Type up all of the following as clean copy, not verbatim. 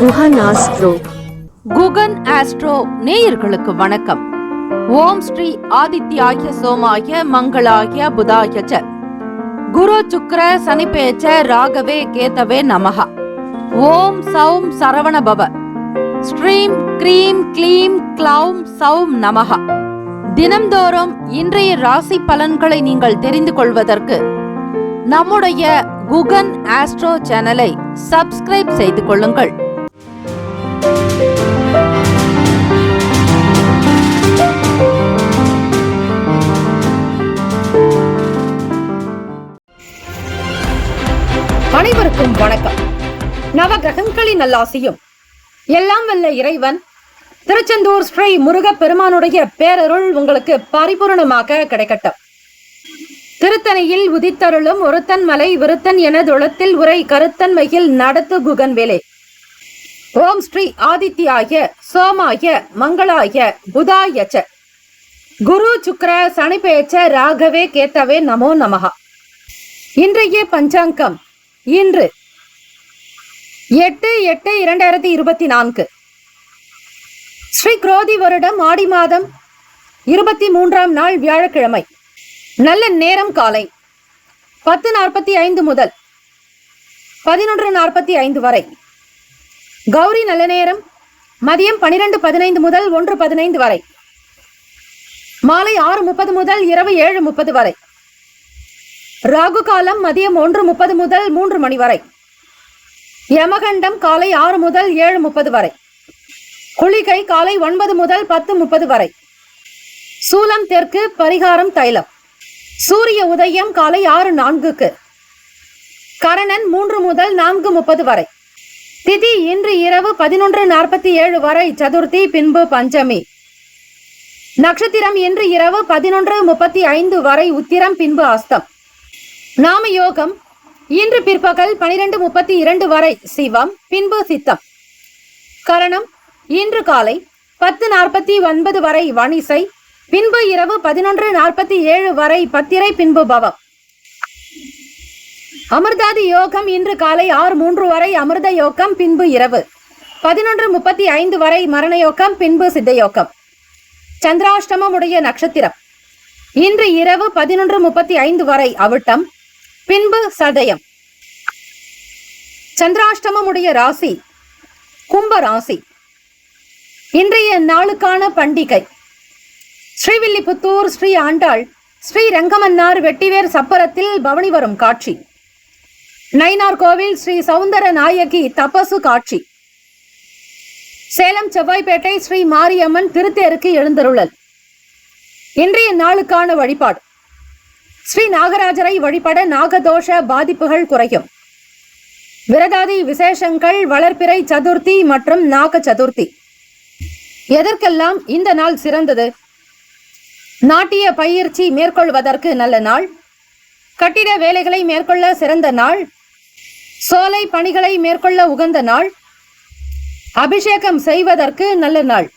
Guhan astro. Guhan astro நேயர்களுக்கு வணக்கம். ஓம் ஸ்ரீ ஆதித்யாய சோமாய மங்களாய புதாய ச குரு சுக்ர சனிபேச்ச ராகவே கேதவே நமஹ. ஓம் சௌம் சரவண பவ. ஸ்ரீம் க்ரீம் க்ளீம் க்ளௌம் சௌம் நமஹ. தினம்தோறும் இன்றைய ராசி பலன்களை நீங்கள் தெரிந்து கொள்வதற்கு நம்முடைய குகன் ஆஸ்ட்ரோ சேனலை சப்ஸ்கிரைப் செய்து கொள்ளுங்கள். அனைவருக்கும் வணக்கம். நவகிரகங்களின் நல்லாசியும் எல்லாம் வல்ல இறைவன் திருச்செந்தூர் ஸ்ரீ முருகப் பெருமானுடைய பேரருள் உங்களுக்கு பரிபூர்ணமாக கிடைக்கட்டும். திருத்தணியில் உதித்தருளும் ஒருத்தன் மலை விருத்தன் என தொளத்தில் உரை கருத்தன் மகிழ் நடத்து குகன் வேலே. ஓம் ஸ்ரீ ஆதித்யாய சோமாய மங்களாய புதாய ச குரு சுக்ர சனிபேச்ச ராகவே கேத்தவே நமோ நமஹ. இன்றைய பஞ்சாங்கம் இன்று 8/8/2024 ஸ்ரீ குரோதி வருடம் ஆடி மாதம் 23ஆம் நாள் வியாழக்கிழமை. நல்ல நேரம் காலை 10:45 முதல் 11:45 வரை. கௌரி நல்ல நேரம் மதியம் 12:15 முதல் 1:15 வரை. மாலை 6:30 முதல் இரவு 7:30 வரை. ராகு காலம் மதியம் 1:30 முதல் 3 மணி வரை. யமகண்டம் காலை 6 முதல் 7:30 வரை. குளிகை காலை 9 முதல் 10:30 வரை. சூலம் தெற்கு, பரிகாரம் தைலம். சூரிய உதயம் காலை 6:04. கரணன் 3 முதல் 4:30 வரை. திதி இன்று இரவு 11:47 வரை சதுர்த்தி, பின்பு பஞ்சமி. நட்சத்திரம் இன்று இரவு 11:35 வரை உத்திரம், பின்பு அஸ்தம். நாம யோகம் இன்று பிற்பகல் 12:32 வரை சிவம், பின்பு சித்தம். கரணம் இன்று காலை 10:49 வரை வணிசை, பின்பு இரவு 11:47 வரை பத்திரை, பின்பு பவம். அமிர்தாதி யோகம் இன்று காலை 6:03 வரை அமிர்த யோகம், பின்பு இரவு 11:35 வரை மரண யோகம், பின்பு சித்த யோகம். சந்திராஷ்டமம் உடைய நட்சத்திரம் இன்று இரவு 11:35 வரை அவிட்டம், பின்பு சதயம். சந்திராஷ்டமம் உடைய ராசி கும்ப ராசி. இன்றைய நாளுக்கான பண்டிகை ஸ்ரீவில்லிபுத்தூர் ஸ்ரீ ஆண்டாள் ஸ்ரீ ரங்கமன்னார் வெட்டிவேர் சப்பரத்தில் பவனி வரும் காட்சி. நயினார் கோவில் ஸ்ரீ சௌந்தர நாயகி தபசு காட்சி. சேலம் செவ்வாய்ப்பேட்டை ஸ்ரீ மாரியம்மன் திருத்தேருக்கு எழுந்தருளல். இன்றைய நாளுக்கான வழிபாடு ஸ்ரீ நாகராஜரை வழிபட நாகதோஷ பாதிப்புகள் குறையும். விரதாதி விசேஷங்கள் வளர்பிறை சதுர்த்தி மற்றும் நாக சதுர்த்தி. எதற்கெல்லாம் இந்த நாள் சிறந்தது? நாட்டிய பயிற்சி மேற்கொள்வதற்கு நல்ல நாள். கட்டிட வேலைகளை மேற்கொள்ள சிறந்த நாள். சோலை பணிகளை மேற்கொள்ள உகந்த நாள். அபிஷேகம் செய்வதற்கு நல்ல நாள்.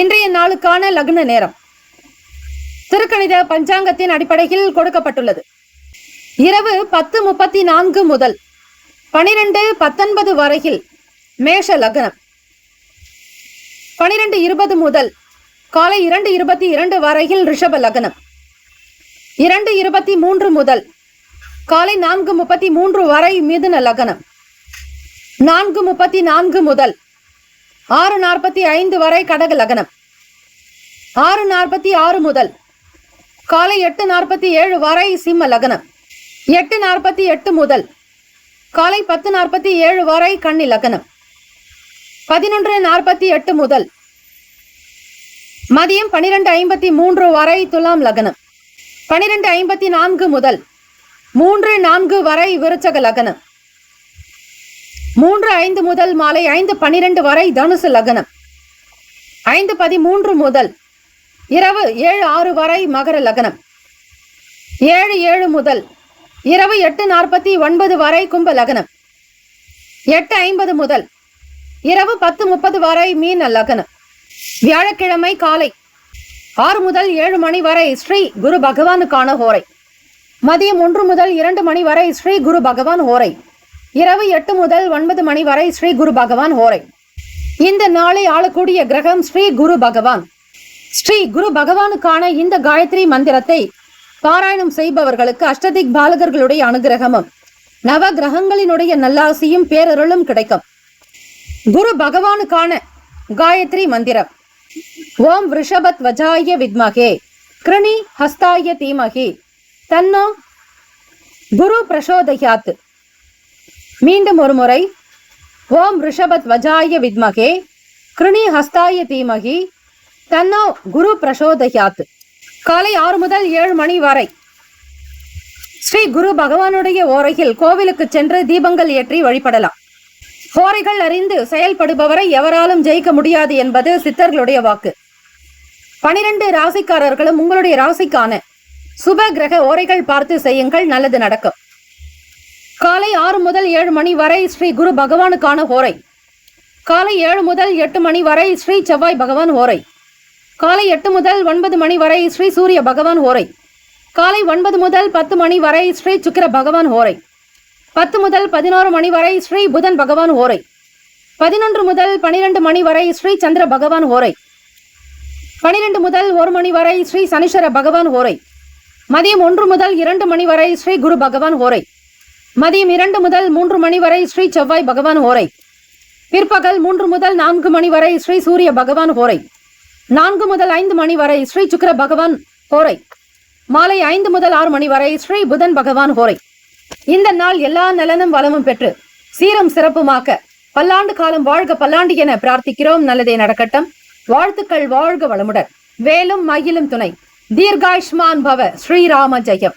இன்றைய நாளுக்கான லக்ன நேரம் திருக்கணித பஞ்சாங்கத்தின் அடிப்படையில் கொடுக்கப்பட்டுள்ளது. இரவு 10:34 முதல் 12:19 வரையில் மேஷ லக்னம். 12:20 முதல் காலை 2:22 வரையில் ரிஷப லக்னம். 2:23 முதல் காலை 4:33 வரை மிதுன லக்னம். 4:34 முதல் 6:45 வரை கடக லக்னம். 6:46 முதல் காலை 8:47 வரை சிம்ம லக்னம். 8:48 முதல் காலை 10:47 வரை கன்னி லக்னம். 11:48 முதல் மதியம் 12:53 வரை துலாம் லக்னம். 12:54 முதல் 3:04 வரை விருச்சக லக்னம். 3:05 முதல் மாலை 5:12 வரை தனுசு லக்னம். 5:13 முதல் இரவு 7:06 வரை மகர லக்னம். 7:07 முதல் இரவு 8:49 வரை கும்ப லக்னம். 8:50 முதல் இரவு 10:30 வரை மீன லக்னம். வியாழக்கிழமை காலை 6 முதல் 7 மணி வரை ஸ்ரீ குரு பகவானுக்கான ஹோரை. மதியம் 1 முதல் 2 மணி வரை ஸ்ரீ குரு பகவான் ஹோரை. இரவு 8 முதல் 9 மணி வரை ஸ்ரீ குரு பகவான் ஹோரை. இந்த நாளை ஆளக்கூடிய கிரகம் ஸ்ரீ குரு பகவான். ஸ்ரீ குரு பகவானுக்கான இந்த காயத்ரி மந்திரத்தை பாராயணம் செய்பவர்களுக்கு அஷ்டதிக் பாலகர்களுடைய அனுகிரகமும் நவ கிரகங்களினுடைய நல்லாசியும் பேரருளும் கிடைக்கும். குரு பகவானுக்கான காயத்ரி மந்திரம்: ஓம் ரிஷபத் வஜாய வித்மகே கிருணி ஹஸ்தாய தீமகி தன்னோ குரு பிரசோதயாத். மீண்டும் ஒரு முறை: ஓம் ரிஷபத் வஜாய வித்மகே கிருணி ஹஸ்தாய தீமகி தன்னோ குரு பிரசோதயாத். காலை 6 முதல் 7 மணி வரை ஸ்ரீ குரு பகவானுடைய ஓரையில் கோவிலுக்கு சென்று தீபங்கள் ஏற்றி வழிபடலாம். ஹோரைகள் அறிந்து செயல்படுபவரை எவராலும் ஜெயிக்க முடியாது என்பது சித்தர்களுடைய வாக்கு. 12 ராசிக்காரர்களும் உங்களுடைய ராசிக்கான சுப கிரக ஓரைகள் பார்த்து செய்யுங்கள், நல்லது நடக்கும். காலை 6 முதல் 7 மணி வரை ஸ்ரீ குரு பகவானுக்கான ஹோரை. காலை 7 முதல் 8 மணி வரை ஸ்ரீ செவ்வாய் பகவான் ஹோரை. காலை 8 முதல் 9 மணி வரை ஸ்ரீ சூரிய பகவான் ஹோரை. காலை 9 முதல் 10 மணி வரை ஸ்ரீ சுக்கிர பகவான் ஹோரை. 10 முதல் 11 மணி வரை ஸ்ரீ புதன் பகவான் ஹோரை. 11 முதல் 12 மணி வரை ஸ்ரீ சந்திர பகவான் ஹோரை. 12 முதல் 1 மணி வரை ஸ்ரீ சனீஸ்வர பகவான் ஹோரை. மதியம் 1 முதல் 2 மணி வரை ஸ்ரீ குரு பகவான் ஹோரை. மதியம் 2 முதல் 3 மணி வரை ஸ்ரீ செவ்வாய் பகவான் ஹோரை. பிற்பகல் 3 முதல் 4 மணி வரை ஸ்ரீ சூரிய பகவான் ஹோரை. 4 முதல் 5 மணி வரை ஸ்ரீ சுக்கிர பகவான் ஹோரை. மாலை 5 முதல் 6 மணி வரை ஸ்ரீ புதன் பகவான் ஹோரை. இந்த நாள் எல்லா நலனும் வளமும் பெற்று சீரும் சிறப்புமாக்க பல்லாண்டு காலம் வாழ்க பல்லாண்டு என பிரார்த்திக்கிறோம். நல்லதே நடக்கட்டும். வாழ்த்துக்கள். வாழ்க வளமுடன். வேலும் மகிழும் துணை. தீர்காயுஷ்மான் பவ. ஸ்ரீராம ஜெயம்.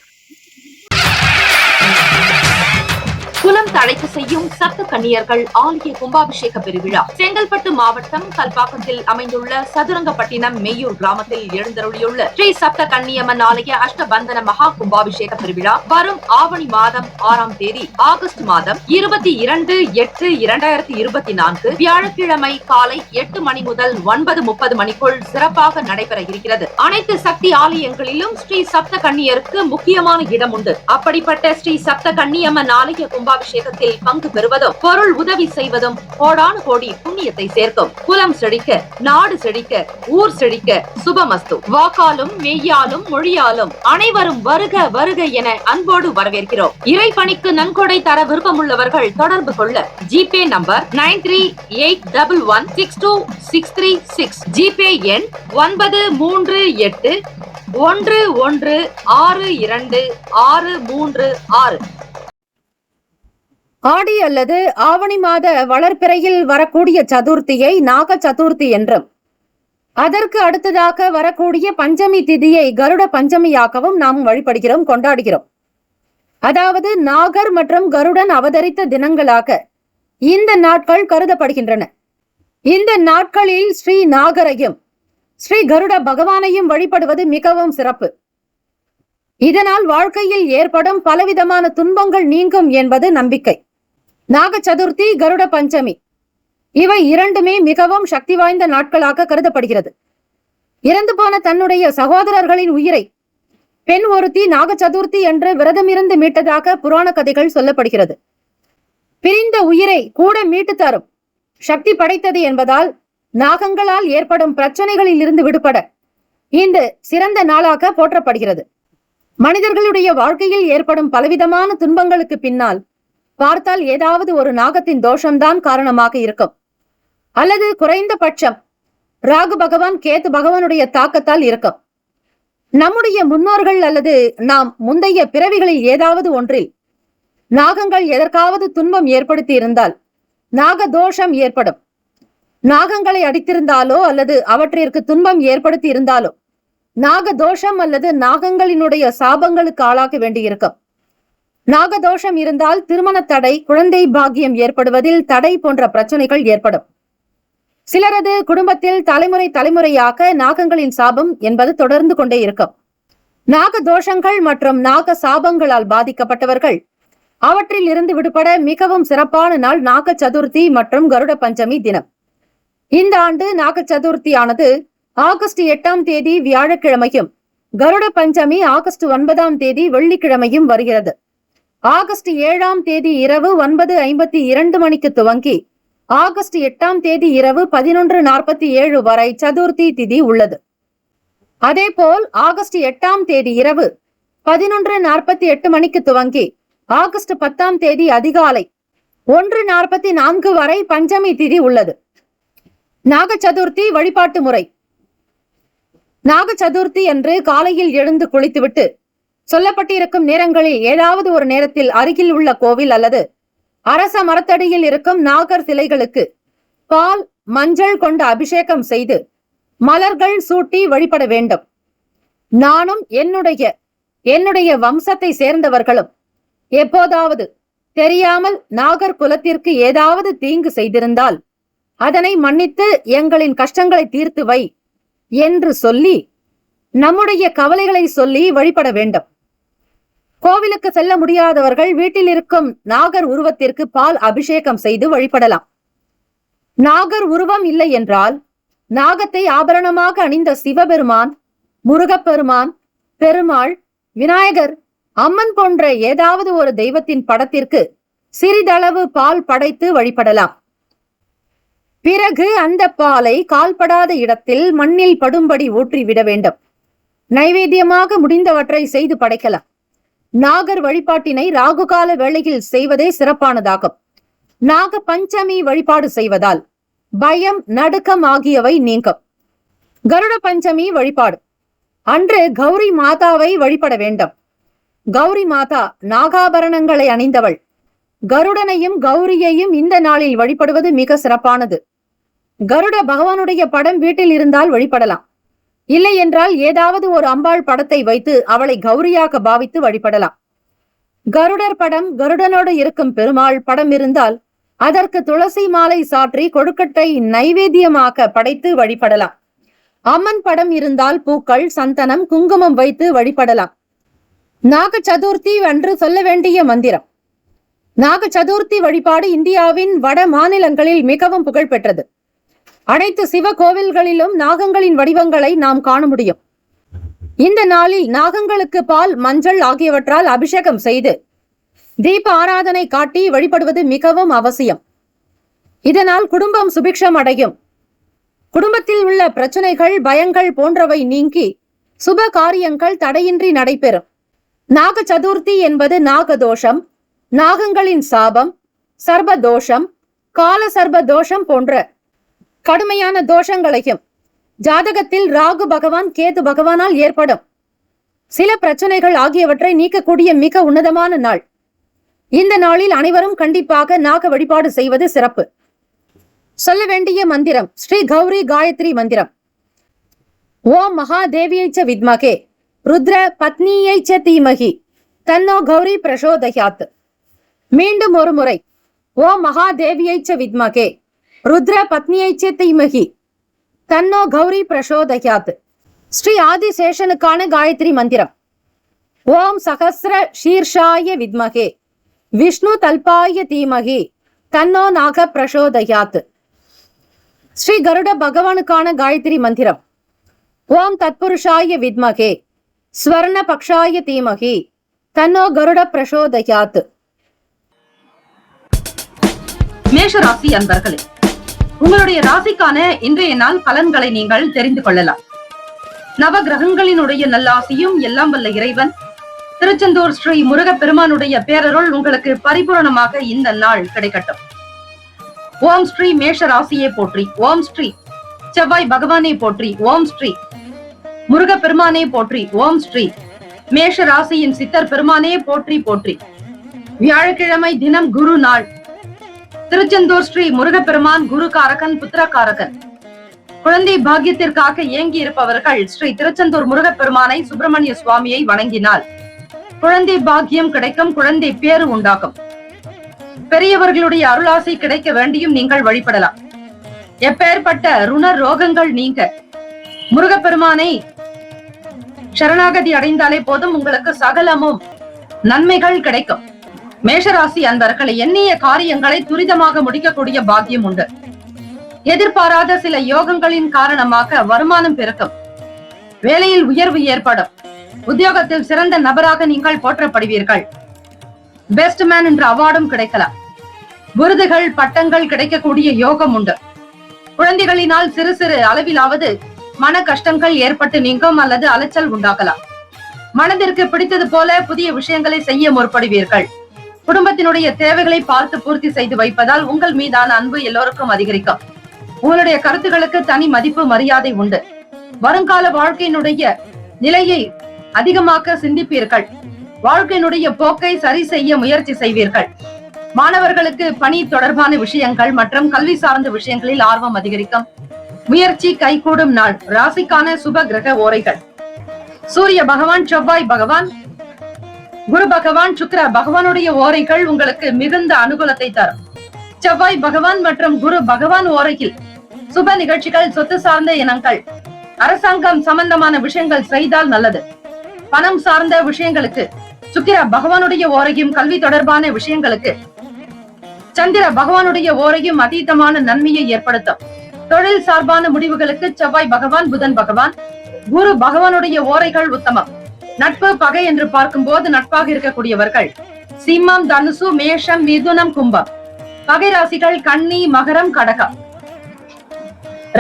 குலம் தழைக்க செய்யும் சப்த கன்னியர்கள் ஆலய கும்பாபிஷேக பெருவிழா செங்கல்பட்டு மாவட்டம் கல்பாக்கத்தில் அமைந்துள்ள சதுரங்கப்பட்டினம் மெய்யூர் கிராமத்தில் எழுந்தருளியுள்ள ஸ்ரீ சப்த கன்னியம்மன் ஆலய அஷ்டபந்தன மகா கும்பாபிஷேக பெருவிழா வரும் ஆவணி மாதம் 6ஆம் தேதி ஆகஸ்ட் மாதம் 22/8/2024 வியாழக்கிழமை காலை 8 மணி முதல் 9:30 மணிக்குள் சிறப்பாக நடைபெற இருக்கிறது. அனைத்து சக்தி ஆலயங்களிலும் ஸ்ரீ சப்த கன்னியருக்கு முக்கியமான இடம் உண்டு. அப்படிப்பட்ட ஸ்ரீ சப்த கன்னியம்மன் ஆலய கும்பாபிஷேகத்தில் பங்கு பெறுவதும் பொருள் உதவி செய்வதும் கோடானு கோடி புண்ணியத்தை சேர்க்கும். குலம் செழிக்க, நாடு செழிக்க, ஊர் செழிக்க சுபமஸ்து. வாக்காலும் மெய்யாலும் மொழியாலும் அனைவரும் வருக வருக என அன்போடு வரவேற்கிறோம். இறைப்பணிக்கு நன்கொடை தர விருப்பமுள்ளவர்கள் தொடர்பு கொள்ள ஜிபே நம்பர் 9381162636, ஜிபே எண் 938111626336. ஆடி அல்லது ஆவணி மாத வளர்பிறையில் வரக்கூடிய சதுர்த்தியை நாக சதுர்த்தி என்றும், அதற்கு அடுத்ததாக வரக்கூடிய பஞ்சமி திதியை கருட பஞ்சமியாகவும் நாம் வழிபடுகிறோம், கொண்டாடுகிறோம். அதாவது நாகர் மற்றும் கருடன் அவதரித்த தினங்களாக இந்த நாட்கள் கருதப்படுகின்றன. இந்த நாட்களில் ஸ்ரீ நாகரையும் ஸ்ரீ கருட பகவானையும் வழிபடுவது மிகவும் சிறப்பு. இதனால் வாழ்க்கையில் ஏற்படும் பலவிதமான துன்பங்கள் நீங்கும் என்பது நம்பிக்கை. நாக சதுர்த்தி, கருட பஞ்சமி இவை இரண்டுமே மிகவும் சக்தி வாய்ந்த நாட்களாக கருதப்படுகிறது. இறந்து போன தன்னுடைய சகோதரர்களின் உயிரை பெண் ஒருத்தி நாக சதுர்த்தி என்று விரதமிருந்து மீட்டதாக புராண கதைகள் சொல்லப்படுகிறது. பிரிந்த உயிரை கூட மீட்டு தரும் சக்தி படைத்தது என்பதால் நாகங்களால் ஏற்படும் பிரச்சனைகளில் இருந்து விடுபட இந்த சிறந்த நாளாக போற்றப்படுகிறது. மனிதர்களுடைய வாழ்க்கையில் ஏற்படும் பலவிதமான துன்பங்களுக்கு பின்னால் பார்த்தால் ஏதாவது ஒரு நாகத்தின் தோஷம்தான் காரணமாக இருக்கும், அல்லது குறைந்த பட்சம் ராகு பகவான் கேது பகவானுடைய தாக்கத்தால் இருக்கும். நம்முடைய முன்னோர்கள் அல்லது நாம் முந்தைய பிறவிகளில் ஏதாவது ஒன்றில் நாகங்கள் எதற்காவது துன்பம் ஏற்படுத்தி இருந்தால் நாக தோஷம் ஏற்படும். நாகங்களை அடித்திருந்தாலோ அல்லது அவற்றிற்கு துன்பம் ஏற்படுத்தி இருந்தாலோ நாக தோஷம் அல்லது நாகங்களினுடைய சாபங்களுக்கு ஆளாக வேண்டியிருக்கும். நாகதோஷம் இருந்தால் திருமண தடை, குழந்தை பாக்கியம் ஏற்படுவதில் தடை போன்ற பிரச்சனைகள் ஏற்படும். சிலரது குடும்பத்தில் தலைமுறை தலைமுறையாக நாகங்களின் சாபம் என்பது தொடர்ந்து கொண்டே இருக்கும். நாக தோஷங்கள் மற்றும் நாக சாபங்களால் பாதிக்கப்பட்டவர்கள் அவற்றில் இருந்து விடுபட மிகவும் சிறப்பான நாள் நாக சதுர்த்தி மற்றும் கருட பஞ்சமி தினம். இந்த ஆண்டு நாக சதுர்த்தியானது ஆகஸ்ட் 8ஆம் தேதி வியாழக்கிழமையும், கருட பஞ்சமி ஆகஸ்ட் 9ஆம் தேதி வெள்ளிக்கிழமையும் வருகிறது. ஆகஸ்ட் 7ஆம் தேதி இரவு 9:52 மணிக்கு துவங்கி ஆகஸ்ட் 8ஆம் தேதி இரவு 11:47 வரை சதுர்த்தி திதி உள்ளது. அதேபோல் ஆகஸ்ட் 8ஆம் தேதி இரவு 11:48 மணிக்கு துவங்கி ஆகஸ்ட் 10ஆம் தேதி அதிகாலை 1:44 வரை பஞ்சமி திதி உள்ளது. நாக சதுர்த்தி வழிபாட்டு முறை. நாக சதுர்த்தி அன்று காலையில் எழுந்து குளித்துவிட்டு சொல்லப்பட்டிருக்கும் நேரங்களில் ஏதாவது ஒரு நேரத்தில் அருகில் உள்ள கோவில் அல்லது அரச மரத்தடியில் இருக்கும் நாகர் சிலைகளுக்கு பால் மஞ்சள் கொண்டு அபிஷேகம் செய்து மலர்கள் சூட்டி வழிபட வேண்டும். நானும் என்னுடைய வம்சத்தை சேர்ந்தவர்களும் எப்போதாவது தெரியாமல் நாகர் குலத்திற்கு ஏதாவது தீங்கு செய்திருந்தால் அதனை மன்னித்து எங்களின் கஷ்டங்களை தீர்த்து வை என்று சொல்லி நம்முடைய கவலைகளை சொல்லி வழிபட வேண்டும். கோவிலுக்கு செல்ல முடியாதவர்கள் வீட்டில் இருக்கும் நாகர் உருவத்திற்கு பால் அபிஷேகம் செய்து வழிபடலாம். நாகர் உருவம் இல்லை என்றால் நாகத்தை ஆபரணமாக அணிந்த சிவபெருமான், முருகப்பெருமான், பெருமாள், விநாயகர், அம்மன் போன்ற ஏதாவது ஒரு தெய்வத்தின் படத்திற்கு சிறிதளவு பால் படைத்து வழிபடலாம். பிறகு அந்த பாலை கால்படாத இடத்தில் மண்ணில் படும்படி ஊற்றிவிட வேண்டும். நைவேத்தியமாக முடிந்தவற்றை செய்து படைக்கலாம். நாகர் வழிபாட்டினை ராகுகால வேளையில் செய்வதே சிறப்பானதாகும். நாக பஞ்சமி வழிபாடு செய்வதால் பயம், நடுக்கம் ஆகியவை நீங்கும். கருட பஞ்சமி வழிபாடு அன்று கௌரி மாதாவை வழிபட வேண்டும். கௌரி மாதா நாகாபரணங்களை அணிந்தவள். கருடனையும் கௌரியையும் இந்த நாளில் வழிபடுவது மிக சிறப்பானது. கருட பகவானுடைய படம் வீட்டில் இருந்தால் வழிபடலாம். இல்லை என்றால் ஏதாவது ஒரு அம்பாள் படத்தை வைத்து அவளை கௌரியாக பாவித்து வழிபடலாம். கருடர் படம், கருடனோடு இருக்கும் பெருமாள் படம் இருந்தால் அதற்கு துளசி மாலை சாற்றி கொழுக்கட்டை நைவேத்தியமாக படைத்து வழிபடலாம். அம்மன் படம் இருந்தால் பூக்கள், சந்தனம், குங்குமம் வைத்து வழிபடலாம். நாக சதுர்த்தி அன்று சொல்ல வேண்டிய மந்திரம். நாக சதுர்த்தி வழிபாடு இந்தியாவின் வட மாநிலங்களில் மிகவும் புகழ்பெற்றது. அனைத்து சிவ கோவில்களிலும் நாகங்களின் வடிவங்களை நாம் காண முடியும். இந்த நாளில் நாகங்களுக்கு பால், மஞ்சள் ஆகியவற்றால் அபிஷேகம் செய்து தீப ஆராதனை காட்டி வழிபடுவது மிகவும் அவசியம். இதனால் குடும்பம் சுபிக்ஷம் அடையும். குடும்பத்தில் உள்ள பிரச்சனைகள், பயங்கள் போன்றவை நீங்கி சுப காரியங்கள் தடையின்றி நடைபெறும். நாக சதுர்த்தி என்பது நாகதோஷம், நாகங்களின் சாபம், சர்பதோஷம், கால சர்பதோஷம் போன்ற கடுமையான தோஷங்களையும் ஜாதகத்தில் ராகு பகவான், கேது பகவானால் ஏற்படும் சில பிரச்சனைகள் ஆகியவற்றை நீக்கக்கூடிய மிக உன்னதமான நாள். இந்த நாளில் அனைவரும் கண்டிப்பாக நாக வழிபாடு செய்வது சிறப்பு. சொல்ல வேண்டிய மந்திரம் ஸ்ரீ கௌரி காயத்ரி மந்திரம். ஓம் மகாதேவியைச்ச வித்மகே ருத்ர பத்னியைச்ச தீமகி தன்னோ கௌரி பிரசோதயாத். மீண்டும் ஒரு முறை. ஓம் மகாதேவியைச்ச வித்மகே ருத்ர பத்னியைச்ச தீமகி தன்னோ கௌரி பிரசோதயாத். ஸ்ரீ ஆதிசேஷனுக்கான காயத்ரி மந்திரம். ஓம் சகஸ்ர ஷீர்ஷாய வித்மகே விஷ்ணு தல்பாய தீமகி தன்னோ நாக பிரசோதயாத். ஸ்ரீ கருட பகவானுக்கான காயத்ரி மந்திரம். ஓம் தத்புருஷாய வித்மகே ஸ்வர்ண பக்ஷாய தீமகி தன்னோ கருட பிரசோதயாத். மேஷ ராசி அன்பர்களே, உங்களுடைய ராசிக்கான இன்றைய நாள் பலன்களை நீங்கள் தெரிந்து கொள்ளலாம். நவ கிரகங்களினுடைய நல்லாசியும் எல்லாம் வல்ல இறைவன் திருச்செந்தூர் ஸ்ரீ முருகப்பெருமானுடைய பேரருள் உங்களுக்கு பரிபூரணமாக இந்த நாள் கிடைக்கட்டும். ஓம் ஸ்ரீ மேஷ ராசியை போற்றி, ஓம் ஸ்ரீ செவ்வாய் பகவானை போற்றி, ஓம் ஸ்ரீ முருகப்பெருமானே போற்றி, ஓம் ஸ்ரீ மேஷ ராசியின் சித்தர் பெருமானே போற்றி போற்றி. வியாழக்கிழமை தினம் குரு நாள். திருச்செந்தூர் ஸ்ரீ முருகப்பெருமான் குருகாரகன், புத்திரகாரகன். குழந்தை பாக்கியத்திற்காக ஏங்கி இருப்பவர்கள் ஸ்ரீ திருச்செந்தூர் முருகப்பெருமானை, சுப்பிரமணிய சுவாமியை வணங்கினால் குழந்தை பாக்கியம் கிடைக்கும், குழந்தை பேரு உண்டாகும். பெரியவர்களுடைய அருளாசை கிடைக்க வேண்டியும் நீங்கள் வழிபடலாம். எப்பேற்பட்ட ருண ரோகங்கள் நீங்க முருகப்பெருமானை சரணாகதி அடைந்தாலே போதும், உங்களுக்கு சகலமும் நன்மைகள் கிடைக்கும். மேஷராசி அன்பர்களை எண்ணிய காரியங்களை துரிதமாக முடிக்கக்கூடிய பாக்கியம் உண்டு. எதிர்பாராத சில யோகங்களின் காரணமாக வருமானம் பெருக்கும். வேலையில் உயர்வு ஏற்படும். உத்தியோகத்தில் சிறந்த நபராக நீங்கள் போற்றப்படுவீர்கள். பெஸ்ட் மேன் என்ற அவார்டும் கிடைக்கலாம். விருதுகள் பட்டங்கள் கிடைக்கக்கூடிய யோகம் உண்டு. குழந்தைகளினால் சிறு சிறு அளவிலாவது மன கஷ்டங்கள் ஏற்பட்டு நீங்கும் அல்லது அலைச்சல் உண்டாகலாம். மனதிற்கு பிடித்தது போல புதிய விஷயங்களை செய்ய முற்படுவீர்கள். குடும்பத்தினுடைய தேவைகளை பார்த்து பூர்த்தி செய்து வைப்பதால் உங்கள் மீதான அன்பு எல்லோருக்கும் அதிகரிக்கும். உங்களுடைய கருத்துக்களுக்கு தனி மதிப்பு மரியாதை உண்டு. வருங்கால வாழ்க்கையினுடைய நிலையை அதிகமாக சிந்திப்பீர்கள். வாழ்க்கையினுடைய போக்கை சரி செய்ய முயற்சி செய்வீர்கள். மாணவர்களுக்கு பணி தொடர்பான விஷயங்கள் மற்றும் கல்வி சார்ந்த விஷயங்களில் ஆர்வம் அதிகரிக்கும். முயற்சி கைகூடும் நாள். ராசிக்கான சுப கிரக ஓரைகள்: சூரிய பகவான், செவ்வாய் பகவான், குரு பகவான், சுக்கிர பகவானுடைய ஓரைகள் உங்களுக்கு மிகுந்த அனுகூலத்தை தரும். செவ்வாய் பகவான் மற்றும் குரு பகவான் ஓரையில் சுப நிகழ்ச்சிகள், சொத்து சார்ந்த இனங்கள், அரசாங்கம் சம்பந்தமான விஷயங்கள் செய்தால் நல்லது. பணம் சார்ந்த விஷயங்களுக்கு சுக்கிர பகவானுடைய ஓரையும், கல்வி தொடர்பான விஷயங்களுக்கு சந்திர பகவானுடைய ஓரையும் அதீதமான நன்மையை ஏற்படுத்தும். தொழில் சார்பான முடிவுகளுக்கு செவ்வாய் பகவான், புதன் பகவான், குரு பகவானுடைய ஓரைகள் உத்தமம். நட்பு பகை என்று பார்க்கும் போது நட்பாக இருக்கக்கூடியவர்கள் சிம்மம், தனுசு, மேஷம், மிதுனம், கும்பம். பகை ராசிகள் கன்னி, மகரம், கடகம்.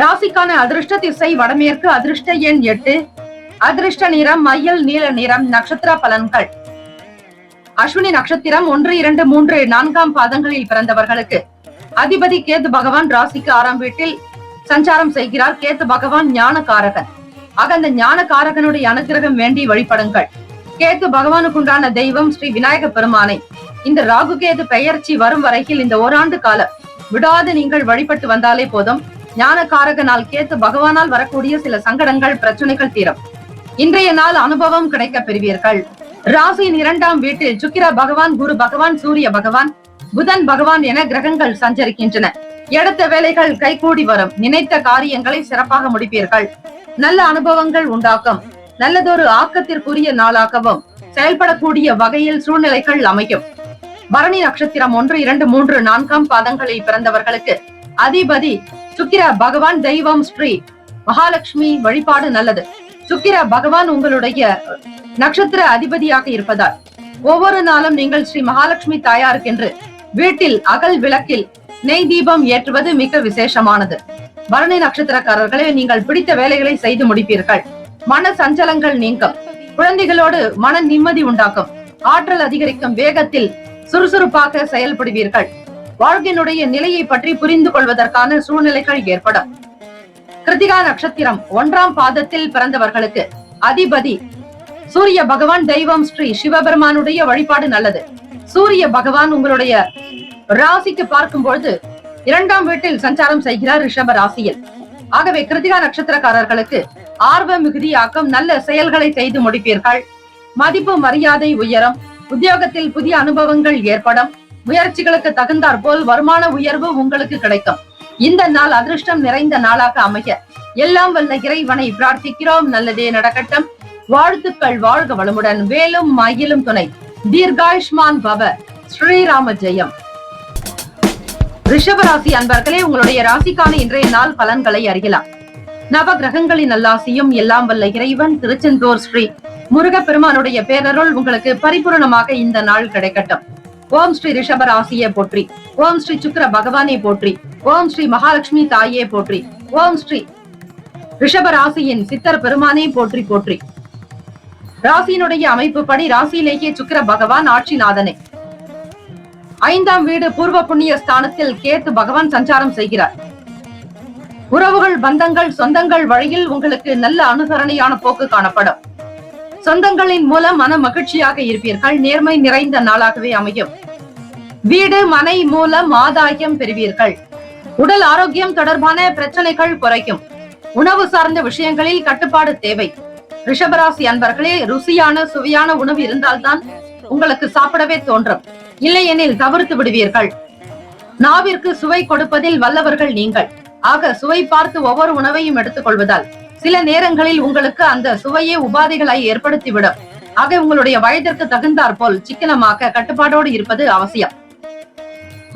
ராசிக்கான அதிர்ஷ்ட திசை வடமேற்கு. அதிர்ஷ்ட எண் 8. அதிர்ஷ்ட நிறம் மயில் நீல நிறம். நட்சத்திர பலன்கள்: அஸ்வினி நட்சத்திரம் 1, 2, 3, 4 பாதங்களில் பிறந்தவர்களுக்கு அதிபதி கேது பகவான் ராசிக்கு 6ஆம் வீட்டில் சஞ்சாரம் செய்கிறார். கேது பகவான் ஞான காரகன். ஆக அந்த ஞான காரகனுடைய அனுகிரகம் வேண்டி வழிபடுங்கள். கேது பகவானுக்கு உண்டான தெய்வம் ஸ்ரீ விநாயக பெருமானை இந்த ராகு கேது பெயர்ச்சி வரும் வரையில் இந்த ஓராண்டு காலம் விடாது நீங்கள் வழிபட்டு வந்தாலே போதும். ஞான காரகனால் கேது பகவானால் வரக்கூடிய சில சங்கடங்கள், பிரச்சனைகள் தீரும். இன்றைய நாள் அனுபவம் கிடைக்க பெறுவீர்கள். ராசியின் 2ஆம் வீட்டில் சுக்கிர பகவான், குரு பகவான், சூரிய பகவான், புதன் பகவான் என கிரகங்கள் சஞ்சரிக்கின்றன. எடுத்த வேலைகள் கைகூடி வரும். நினைத்த காரியங்களை சிறப்பாக முடிப்பீர்கள். நல்ல அனுபவங்கள் உண்டாக்கும். நல்லதொரு ஆக்கத்திற்குரிய நாளாகவும் செயல்படக்கூடிய வகையில் சூழ்நிலைகள் அமையும். பரணி நட்சத்திரம் 1, 2, 3, 4 பாதங்களில் பிறந்தவர்களுக்கு அதிபதி சுக்கிர பகவான். தெய்வம் ஸ்ரீ மகாலட்சுமி வழிபாடு நல்லது. சுக்கிர பகவான் உங்களுடைய நட்சத்திர அதிபதியாக இருப்பதால் ஒவ்வொரு நாளும் நீங்கள் ஸ்ரீ மகாலட்சுமி தாயாருக்கென்று வீட்டில் அகல் விளக்கில் நெய் தீபம் ஏற்றுவது மிக விசேஷமானது. பரணி நட்சத்திரக்காரர்களே, நீங்கள் பிடித்த வேலைகளை செய்து முடிப்பீர்கள். மன சஞ்சலங்கள் நீங்கும். குழந்தைகளோடு மன நிம்மதி உண்டாக்கும். ஆற்றல் அதிகரிக்கும். வேகத்தில் சுறுசுறுப்பாக செயல்படுவீர்கள். வாழ்க்கையினுடைய நிலையை பற்றி புரிந்து கொள்வதற்கான சூழ்நிலைகள் ஏற்படும். கிருத்திகா நட்சத்திரம் 1ஆம் பாதத்தில் பிறந்தவர்களுக்கு அதிபதி சூரிய பகவான். தெய்வம் ஸ்ரீ சிவபெருமானுடைய வழிபாடு நல்லது. சூரிய பகவான் உங்களுடைய ராசிக்கு பார்க்கும் பொழுது 2ஆம் வீட்டில் சஞ்சாரம் செய்கிறார், ரிஷப ராசியில். ஆகவே கிருத்திகா நட்சத்திரக்காரர்களுக்கு ஆர்வ மிகுதியாக்கும். நல்ல செயல்களை செய்து முடிப்பீர்கள். மதிப்பு மரியாதை உயரும். உத்தியோகத்தில் புதிய அனுபவங்கள் ஏற்படும். முயற்சிகளுக்கு தகுந்தாற் போல் வருமான உயர்வு உங்களுக்கு கிடைக்கும். இந்த நாள் அதிர்ஷ்டம் நிறைந்த நாளாக அமைய எல்லாம் வல்ல இறைவனை பிரார்த்திக்கிறோம். நல்லதே நடக்கட்டும். வாழ்த்துக்கள். வாழ்க வளமுடன். வேலும் மயிலும் துணை. தீர்காயுஷ்மான் பவ. ஸ்ரீராம ஜெயம். ரிஷபராசி அன்பர்களே, உங்களுடைய ராசிக்கான இன்றைய நாள் பலன்களை அறியலாம். நவ கிரகங்களின் நல்லாசியும் எல்லாம் வல்ல இறைவன் திருச்செந்தூர் ஸ்ரீ முருகப்பெருமானுடைய பேரருள் உங்களுக்கு பரிபூர்ணமாக இந்த நாள் கிடைக்கட்டும். ஓம் ஸ்ரீ ரிஷபராசியை போற்றி. ஓம் ஸ்ரீ சுக்கிர பகவானை போற்றி. ஓம் ஸ்ரீ மகாலட்சுமி தாயே போற்றி. ஓம் ஸ்ரீ ரிஷபராசியின் சித்தர் பெருமானை போற்றி போற்றி. ராசியினுடைய அமைப்பு படி ராசியிலேயே சுக்கிர பகவான் ஆட்சிநாதனே. 5ஆம் வீடு பூர்வ புண்ணிய ஸ்தானத்தில் கேத்து பகவான் சஞ்சாரம் செய்கிறார். உறவுகள், பந்தங்கள், சொந்தங்கள் வழியில் உங்களுக்கு நல்ல அனுசரணையான போக்கு காணப்படும். சொந்தங்களின் மூலம் மன மகிழ்ச்சியாக இருப்பீர்கள். நேர்மை நிறைந்த நாளாகவே அமையும். வீடு மனை மூலம் ஆதாயம் பெறுவீர்கள். உடல் ஆரோக்கியம் தொடர்பான பிரச்சனைகள் குறைக்கும். உணவு சார்ந்த விஷயங்களில் கட்டுப்பாடு தேவை. ரிஷபராசி அன்பர்களே, ருசியான சுவையான உணவு இருந்தால்தான் உங்களுக்கு சாப்பிடவே தோன்றும். இல்லையெனில் தவிர்த்து விடுவீர்கள். நாவிற்கு சுவை கொடுப்பதில் வல்லவர்கள் நீங்கள். ஆக சுவை பார்த்து ஒவ்வொரு உணவையும் எடுத்துக் கொள்வதால் சில நேரங்களில் உங்களுக்கு அந்த சுவையே உபாதைகளை ஏற்படுத்திவிடும். ஆக உங்களுடைய வயதிற்கு தகுந்தாற் போல் சிக்கனமாக கட்டுப்பாடோடு இருப்பது அவசியம்.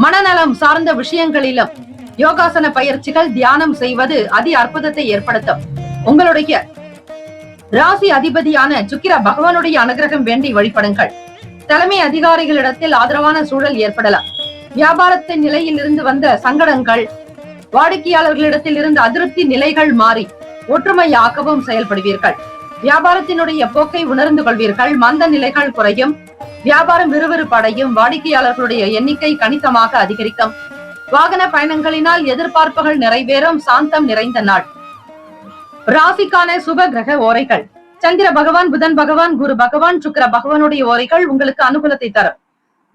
மனநலம் சார்ந்த விஷயங்களிலும் யோகாசன பயிற்சிகள், தியானம் செய்வது அதி அற்புதத்தை ஏற்படுத்தும். உங்களுடைய ராசி அதிபதியான சுக்கிர பகவானுடைய அனுகிரகம் வேண்டி வழிபடுங்கள். தலைமை அதிகாரிகளிடத்தில் ஆதரவான சூழல் ஏற்படலாம். வியாபாரத்தின் நிலையில் இருந்து வந்த சங்கடங்கள், வாடிக்கையாளர்களிடத்தில் இருந்து அதிருப்தி நிலைகள் மாறி ஒற்றுமையாகவும் செயல்படுவீர்கள். வியாபாரத்தினுடைய போக்கை உணர்ந்து கொள்வீர்கள். மந்த நிலைகள் குறையும். வியாபாரம் விறுவிறுப்படையும். வாடிக்கையாளர்களுடைய எண்ணிக்கை கணிசமாக அதிகரிக்கும். வாகன பயணங்களினால் எதிர்பார்ப்புகள் நிறைவேறும். சாந்தம் நிறைந்த நாள். ராசிக்கான சுப கிரக ஓரைகள். சந்திர பகவான், புதன் பகவான், குரு பகவான், சுக்கிர பகவானுடைய ஓரைகள் உங்களுக்கு அனுகூலத்தை தரும்.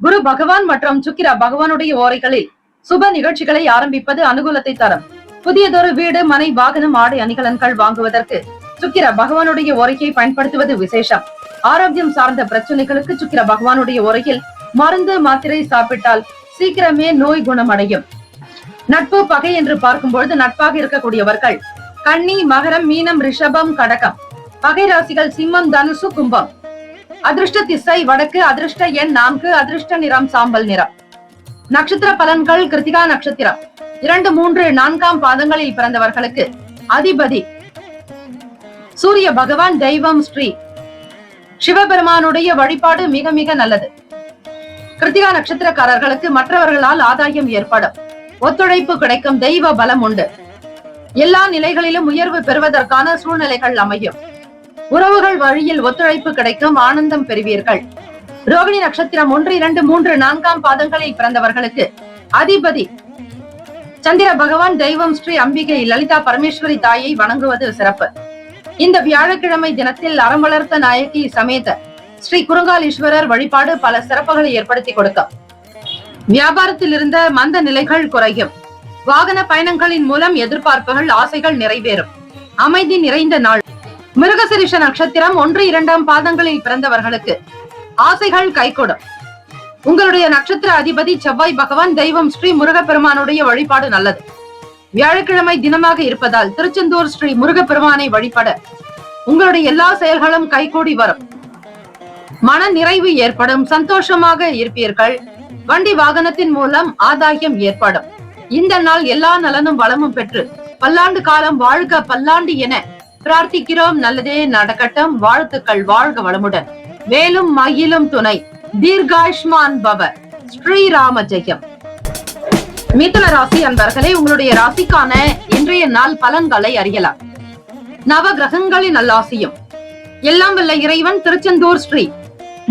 குரு பகவான் மற்றும் சுக்கிர பகவானுடைய ஓரைகளில் சுப நிகழ்ச்சிகளை ஆரம்பிப்பது அனுகூலத்தை தரும். புதியதொரு வீடு, மனை, வாகனம், ஆடை அணிகலன்கள் வாங்குவதற்கு சுக்கிர பகவானுடைய ஓரையை பயன்படுத்துவது விசேஷம். ஆரோக்கியம் சார்ந்த பிரச்சனைகளுக்கு சுக்கிர பகவானுடைய ஓரையில் மருந்து மாத்திரை சாப்பிட்டால் சீக்கிரமே நோய் குணமடையும். நட்பு பகை என்று பார்க்கும்பொழுது நட்பாக இருக்கக்கூடியவர்கள் கன்னி, மகரம், மீனம், ரிஷபம், கடகம். பகை ராசிகள் சிம்மம், தனுசு, கும்பம். அதிர்ஷ்ட திசை வடக்கு. அதிர்ஷ்ட எண் 4. அதிர்ஷ்ட நிறம் சாம்பல் நிறம். நட்சத்திர பலன்கள். கிருத்திகா நட்சத்திரம் 2, 3, 4 பாதங்களில் பிறந்தவர்களுக்கு அதிபதி சூரிய பகவான். தெய்வம் ஸ்ரீ சிவபெருமானுடைய வழிபாடு மிக மிக நல்லது. கிருத்திகா நட்சத்திரக்காரர்களுக்கு மற்றவர்களால் ஆதாயம் ஏற்படும். ஒத்துழைப்பு கிடைக்கும். தெய்வ பலம் உண்டு. எல்லா நிலைகளிலும் உயர்வு பெறுவதற்கான சூழ்நிலைகள் அமையும். உறவுகள் வழியில் ஒத்துழைப்பு கிடைக்கும். ஆனந்தம் பெறுவீர்கள். ரோகிணி நட்சத்திரம் 1, 2, 3, 4 பாதங்களில் பிறந்தவர்களுக்கு அதிபதி சந்திர பகவான். தெய்வம் ஸ்ரீ அம்பிகை லலிதா பரமேஸ்வரி தாயை வணங்குவது சிறப்பு. இந்த வியாழக்கிழமை தினத்தில் அறம் வளர்த்த நாயகி சமேத ஸ்ரீ குருங்காலீஸ்வரர் வழிபாடு பல சிறப்புகளை ஏற்படுத்தி கொடுக்கும். வியாபாரத்தில் இருந்த மந்த நிலைகள் குறையும். வாகன பயணங்களின் மூலம் எதிர்பார்ப்புகள், ஆசைகள் நிறைவேறும். அமைதி நிறைந்த நாள். மிருகசிரிஷ நட்சத்திரம் 1, 2 பாதங்களில் பிறந்தவர்களுக்கு ஆசைகள் கைகூடும். உங்களுடைய நட்சத்திர அதிபதி செவ்வாய் பகவான். தெய்வம் ஸ்ரீ முருகப்பெருமானுடைய வழிபாடு நல்லது. வியாழக்கிழமை தினமாக இருப்பதால் திருச்செந்தூர் ஸ்ரீ முருகப்பெருமானை வழிபட உங்களுடைய எல்லா செயல்களும் கைகூடி வரும். மன நிறைவு ஏற்படும். சந்தோஷமாக இருப்பீர்கள். வண்டி வாகனத்தின் மூலம் ஆதாயம் ஏற்படும். இந்த நாள் எல்லா நலனும் வளமும் பெற்று பல்லாண்டு காலம் வாழ்க பல்லாண்டு என பிரார்த்திக்கிறோம். நல்லதே நடக்கட்டும். வாழ்த்துக்கள். வாழ்க வளமுடன். வேலும் மயிலும் துணை. தீர்காயுஷ்மான் பவ. ஸ்ரீராம ஜெயம். மிதுன ராசி அன்பர்களே, உங்களுடைய ராசிக்கான இன்றைய நாள் பலன்களை அறியலாம். நவ கிரகங்களின் நல்லாசியும் எல்லாம் வல்ல இறைவன் திருச்செந்தூர் ஸ்ரீ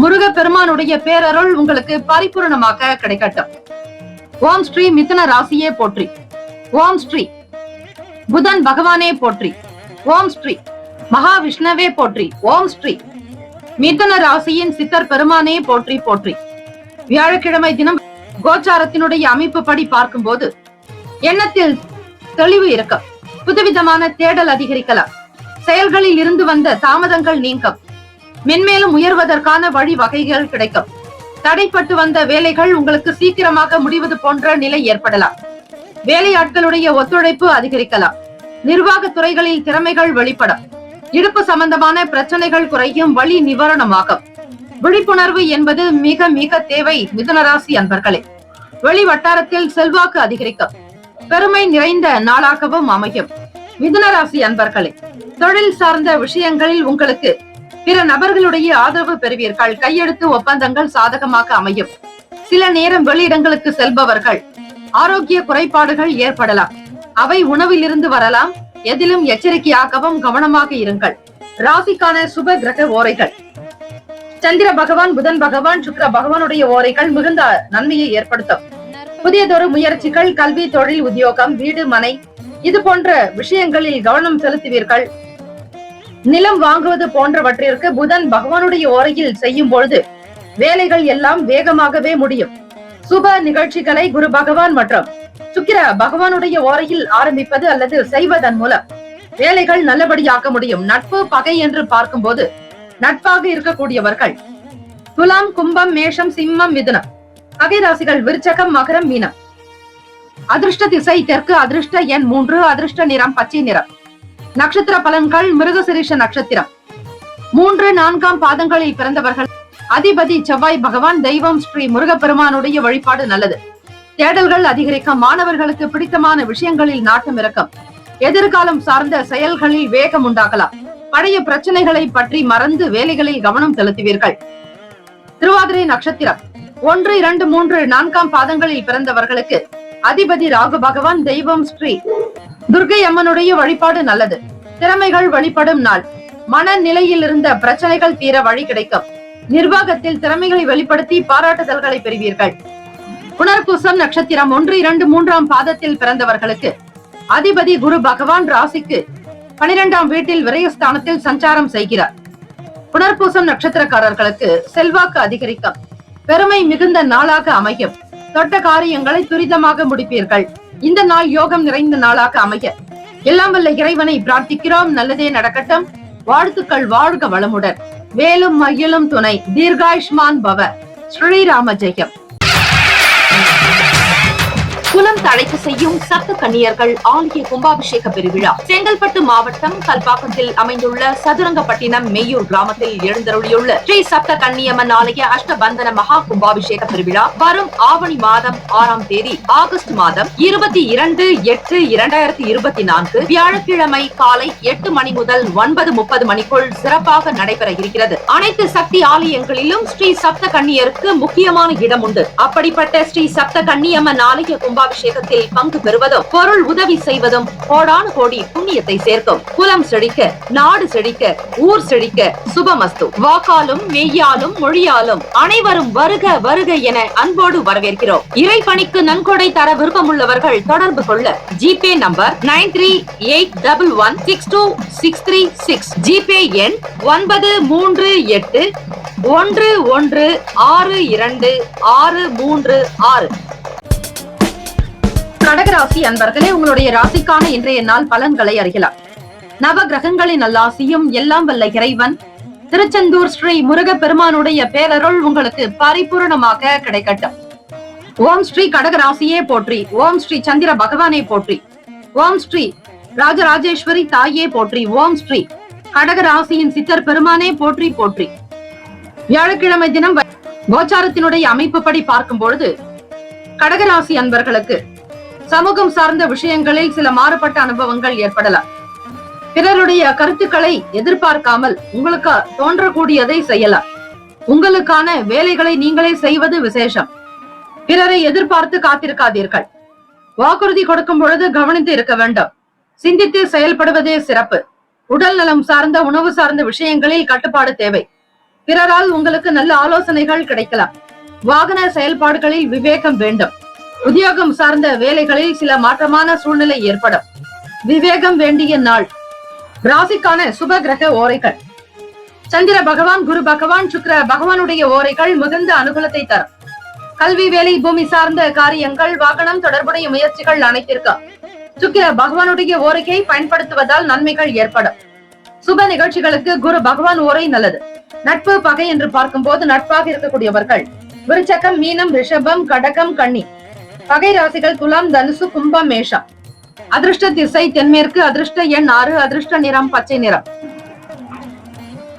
முருக பெருமானுடைய பேரருள் உங்களுக்கு பரிபூர்ணமாக கிடைக்கட்டும். ஓம் ஸ்ரீ மிதுன ராசியே போற்றி. ஓம் ஸ்ரீ புதன் பகவானே போற்றி. ஓம் ஸ்ரீ மகாவிஷ்ணவே போற்றி. ஓம் ஸ்ரீ மிதுன ராசியின் சித்தர் பெருமானே போற்றி போற்றி. வியாழக்கிழமை தினம் கோச்சாரத்தினுடைய அமைப்பு படி பார்க்கும்போது எண்ணத்தில் தெளிவு இருக்கும். புதுவிதமான தேடல் அதிகரிக்கலாம். செயல்களில் இருந்து வந்த தாமதங்கள் நீங்கும். மென்மேலும் உயர்வதற்கான வழி வகைகள் கிடைக்கும். தடைப்பட்டு வந்த வேலைகள் உங்களுக்கு சீக்கிரமாக முடிவது போன்ற நிலை ஏற்படலாம். வேலையாட்களுடைய ஒத்துழைப்பு அதிகரிக்கலாம். நிர்வாக துறைகளில் திறமைகள் வெளிப்படும். இடுப்பு சம்பந்தமான பிரச்சனைகள் குறையும். வழி நிவாரணமாகும். விழிப்புணர்வு என்பது மிக மிக தேவை. மிதுனராசி அன்பர்களே, வெளி வட்டாரத்தில் செல்வாக்கு அதிகரிக்கும். பெருமை நிறைந்த நாளாகவும் அமையும். மிதுனராசி அன்பர்களே, தொழில் சார்ந்த விஷயங்களில் உங்களுக்கு பிற நபர்களுடைய ஆதரவு பெறுவீர்கள். கையெழுத்து ஒப்பந்தங்கள் சாதகமாக அமையும். சில நேரம் வெளியிடங்களுக்கு செல்பவர்கள் ஆரோக்கிய குறைபாடுகள் ஏற்படலாம். அவை உணவில் இருந்து வரலாம். எதிலும் எச்சரிக்கையாகவும் கவனமாக இருங்கள். ராசிக்கான சுப கிரக ஓரைகள். சந்திர பகவான், புதன் பகவான், சுக்கிர பகவானுடைய ஓரைகள் மிகுந்த நன்மையை ஏற்படுத்தும். புதியதொரு முயற்சிகள், கல்வி, தொழில், உத்தியோகம், வீடு, மனை இது போன்ற விஷயங்களில் கவனம் செலுத்துவீர்கள். நிலம் வாங்குவது போன்றவற்றிற்கு புதன் பகவானுடைய ஓரையில் செய்யும் பொழுது வேலைகள் எல்லாம் வேகமாகவே முடியும். சுப நிகழ்ச்சிகளை குரு பகவான் மற்றும் சுக்கிர பகவானுடைய ஓரையில் ஆரம்பிப்பது அல்லது செய்வதன் மூலம் வேலைகள் நல்லபடியாக முடியும். நட்பு பகை என்று பார்க்கும்போது நட்பாக இருக்கக்கூடியவர்கள் துலாம், கும்பம், மேஷம், சிம்மம், மிதுனம். பகை ராசிகள் விருச்சகம், மகரம், மீனம். அதிர்ஷ்ட திசை தெற்கு. அதிர்ஷ்ட எண் 3. அதிர்ஷ்ட நிறம் பச்சை நிறம். நட்சத்திர பலன்கள். மிருகசிரிஷ நட்சத்திரம் 3, 4 பாதங்களில் பிறந்தவர்கள் அதிபதி செவ்வாய் பகவான். தெய்வம் ஸ்ரீ முருகப்பெருமானுடைய வழிபாடு நல்லது. தேடல்கள் அதிகரிக்கும். மாணவர்களுக்கு பிடித்தமான விஷயங்களில் நாட்டம் இருக்கும். எதிர்காலம் சார்ந்த செயல்களில் வேகம் உண்டாகலாம். பழைய பிரச்சனைகளை பற்றி மறந்து வேலைகளில் கவனம் செலுத்துவீர்கள். திருவாதிரை நட்சத்திரம் 1, 2, 3, 4 பாதங்களில் பிறந்தவர்களுக்கு அதிபதி ராகு பகவான், தெய்வம் ஸ்ரீ துர்க்கை அம்மனுடைய வழிபாடு நல்லது. திறமைகள் வழிபடும் நாள். மனநிலையில் இருந்த பிரச்சனைகள் தீர வழி கிடைக்கும். நிர்வாகத்தில் திறமைகளை வெளிப்படுத்தி பாராட்டுதல்களை பெறுவீர்கள். புனர்பூசம் நட்சத்திரம் 1, 2, 3 பாதத்தில் பிறந்தவர்களுக்கு அதிபதி குரு பகவான் ராசிக்கு 12ஆம் வீட்டில் விரயஸ்தானத்தில் சஞ்சாரம் செய்கிறார். புனர்பூசம் நட்சத்திரக்காரர்களுக்கு செல்வாக்கு அதிகரிக்கும். பெருமை மிகுந்த நாளாக அமையும். தொட்ட காரியங்களை துரிதமாக முடிப்பீர்கள். இந்த நாள் யோகம் நிறைந்த நாளாக அமைய எல்லாம் வல்ல இறைவனை பிரார்த்திக்கிறோம். நல்லதே நடக்கட்டும். வாழ்த்துக்கள். வாழ்க வளமுடன். வேலும் மயிலும் துணை. தீர்காயுஷ்மான் பவ. ஸ்ரீராம ஜெயம். குலம் தழைக்க செய்யும் சப்த கன்னியர்கள் ஆலய கும்பாபிஷேக பெருவிழா செங்கல்பட்டு மாவட்டம் கல்பாக்கத்தில் அமைந்துள்ள சதுரங்கப்பட்டினம் மெய்யூர் கிராமத்தில் எழுந்தருளியுள்ள ஸ்ரீ சப்த கன்னியம்மன் ஆலய அஷ்டபந்தன மகா கும்பாபிஷேக பெருவிழா வரும் ஆவணி மாதம் 6ஆம் தேதி ஆகஸ்ட் மாதம் 22/8/2024 வியாழக்கிழமை காலை 8 மணி முதல் 9:30 மணிக்குள் சிறப்பாக நடைபெற இருக்கிறது. அனைத்து சக்தி ஆலயங்களிலும் ஸ்ரீ சப்த கன்னியருக்கு முக்கியமான இடம் உண்டு. அப்படிப்பட்ட ஸ்ரீ சப்த கன்னியம்மன் ஆலய கும்பாபிஷேகத்தில் பங்கு பெறுவதும் பொருள் உதவி செய்வதும் கோடானு கோடி புண்ணியத்தை சேர்க்கும். குலம் செழிக்க, நாடு செழிக்க, ஊர் செழிக்க. சுபமஸ்து. வாக்காலும் மெய்யாலும் மொழியாலும் அனைவரும் வருக வருக என அன்போடு வரவேற்கிறோம். இறைப்பணிக்கு நன்கொடை தர விருப்பமுள்ளவர்கள் தொடர்பு கொள்ள ஜிபே நம்பர் 9381162636, ஜிபே எண் 9381162636. கடகராசி அன்பர்களே, உங்களுடைய ராசிக்கான இன்றைய நாள் பலன்களை அறியலாம். நவ கிரகங்களின் நல்லாசியும் எல்லாம் வல்ல இறைவன் திருச்செந்தூர் ஸ்ரீ முருக பெருமானுடைய பேரருள் உங்களுக்கு பரிபூர்ணமாக கிடைக்கட்டும். ஓம் ஸ்ரீ கடகராசியே போற்றி. ஓம் ஸ்ரீ சந்திர பகவானே போற்றி. ஓம் ஸ்ரீ ராஜராஜேஸ்வரி தாயே போற்றி. ஓம் ஸ்ரீ கடகராசியின் சித்தர் பெருமானே போற்றி போற்றி. வியாழக்கிழமை தினம் கோச்சாரத்தினுடைய அமைப்புப்படி பார்க்கும் பொழுது கடகராசி அன்பர்களுக்கு சமூகம் சார்ந்த விஷயங்களில் சில மாறுபட்ட அனுபவங்கள் ஏற்படலாம். பிறருடைய கருத்துக்களை எதிர்பார்க்காமல் உங்களுக்கு தோன்றக்கூடியதை செய்யலாம். உங்களுக்கான வேலைகளை நீங்களே செய்வது விசேஷம். பிறரை எதிர்பார்த்து காத்திருக்காதீர்கள். வாக்குறுதி கொடுக்கும் பொழுது கவனித்து இருக்க வேண்டும். சிந்தித்து செயல்படுவதே சிறப்பு. உடல் நலம் சார்ந்த, உணவு சார்ந்த விஷயங்களில் கட்டுப்பாடு தேவை. பிறரால் உங்களுக்கு நல்ல ஆலோசனைகள் கிடைக்கலாம். வாகன செயல்பாடுகளில் விவேகம் வேண்டும். உத்தியோகம் சார்ந்த வேலைகளில் சில மாற்றமான சூழ்நிலை ஏற்படும். விவேகம் வேண்டிய நாள். ராசிக்கான சுப கிரக ஓரைகள். சந்திர பகவான், குரு பகவான், சுக்கிர பகவானுடைய ஓரைகள் மிகுந்த அனுகூலத்தை தரும். கல்வி, வேலை, பூமி சார்ந்த காரியங்கள், வாகனம் தொடர்புடைய முயற்சிகள் அனைத்திற்கும் சுக்கிர பகவானுடைய ஓரையை பயன்படுத்துவதால் நன்மைகள் ஏற்படும். சுப நிகழ்ச்சிகளுக்கு குரு பகவான் ஓரை நல்லது. நட்பு, பகை என்று பார்க்கும் போது நட்பாக இருக்கக்கூடியவர்கள் விருச்சகம், மீனம், ரிஷபம், கடகம், கன்னி. பகை ராசிகள் துலாம், தனுசு, கும்பம், மேஷம். அதிர்ஷ்ட திசை தென்மேற்கு. அதிர்ஷ்ட எண் 6. அதிர்ஷ்ட நிறம் பச்சை நிறம்.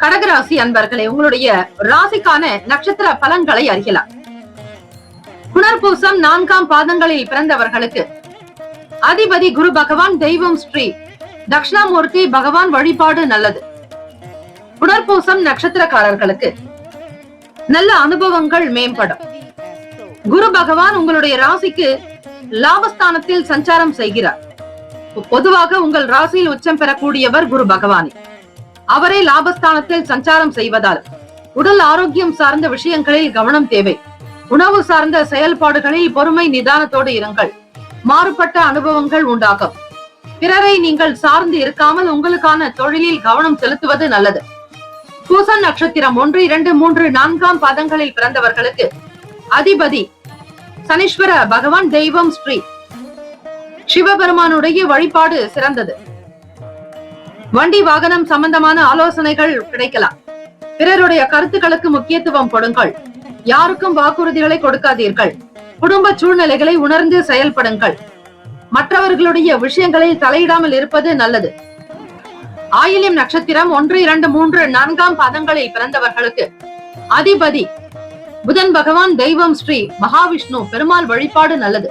கடகராசி அன்பர்களே, உங்களுடைய ராசிக்கான நட்சத்திர பலன்களை அறியலாம். புனர்பூசம் 4ஆம் பாதங்களில் பிறந்தவர்களுக்கு அதிபதி குரு பகவான், தெய்வம் ஸ்ரீ தட்சிணாமூர்த்தி பகவான் வழிபாடு நல்லது. புனர்பூசம் நட்சத்திரக்காரர்களுக்கு நல்ல அனுபவங்கள் மேம்படும். குரு பகவான் உங்களுடைய ராசிக்கு லாபஸ்தானத்தில் சஞ்சாரம் செய்கிறார். பொதுவாக உங்கள் ராசியில் உச்சம் பெறக்கூடியவர் குரு பகவானே. அவரே லாபஸ்தானத்தில் சஞ்சாரம் செய்வதால் உடல் ஆரோக்கியம் சார்ந்த விஷயங்களில் கவனம் தேவை. உணவு சார்ந்த செயல்பாடுகளில் பொறுமை, நிதானத்தோடு இருங்கள். மாறுபட்ட அனுபவங்கள் உண்டாகும். பிறரை நீங்கள் சார்ந்து இருக்காமல் உங்களுக்கான தொழிலில் கவனம் செலுத்துவது நல்லது. பூசம் நட்சத்திரம் 1, 2, 3, 4 பாதங்களில் பிறந்தவர்களுக்கு அதிபதி சனீஸ்வர பகவான், தெய்வம் ஸ்ரீ சிவபெருமானுடைய வழிபாடு சிறந்தது. வண்டி வாகனம் சம்பந்தமான ஆலோசனைகள் கிடைக்கலாம். பிறருடைய கருத்துக்களுக்கு முக்கியத்துவம் கொடுங்கள். யாருக்கும் வாக்குறுதிகளை கொடுக்காதீர்கள். குடும்ப சூழ்நிலைகளை உணர்ந்து செயல்படுங்கள். மற்றவர்களுடைய விஷயங்களில் தலையிடாமல் இருப்பது நல்லது. ஆயில்யம் நட்சத்திரம் 1, 2, 3, 4 பாதங்களில் பிறந்தவர்களுக்கு அதிபதி புதன் பகவான், தெய்வம் ஸ்ரீ மகாவிஷ்ணு பெருமாள் வழிபாடு நல்லது.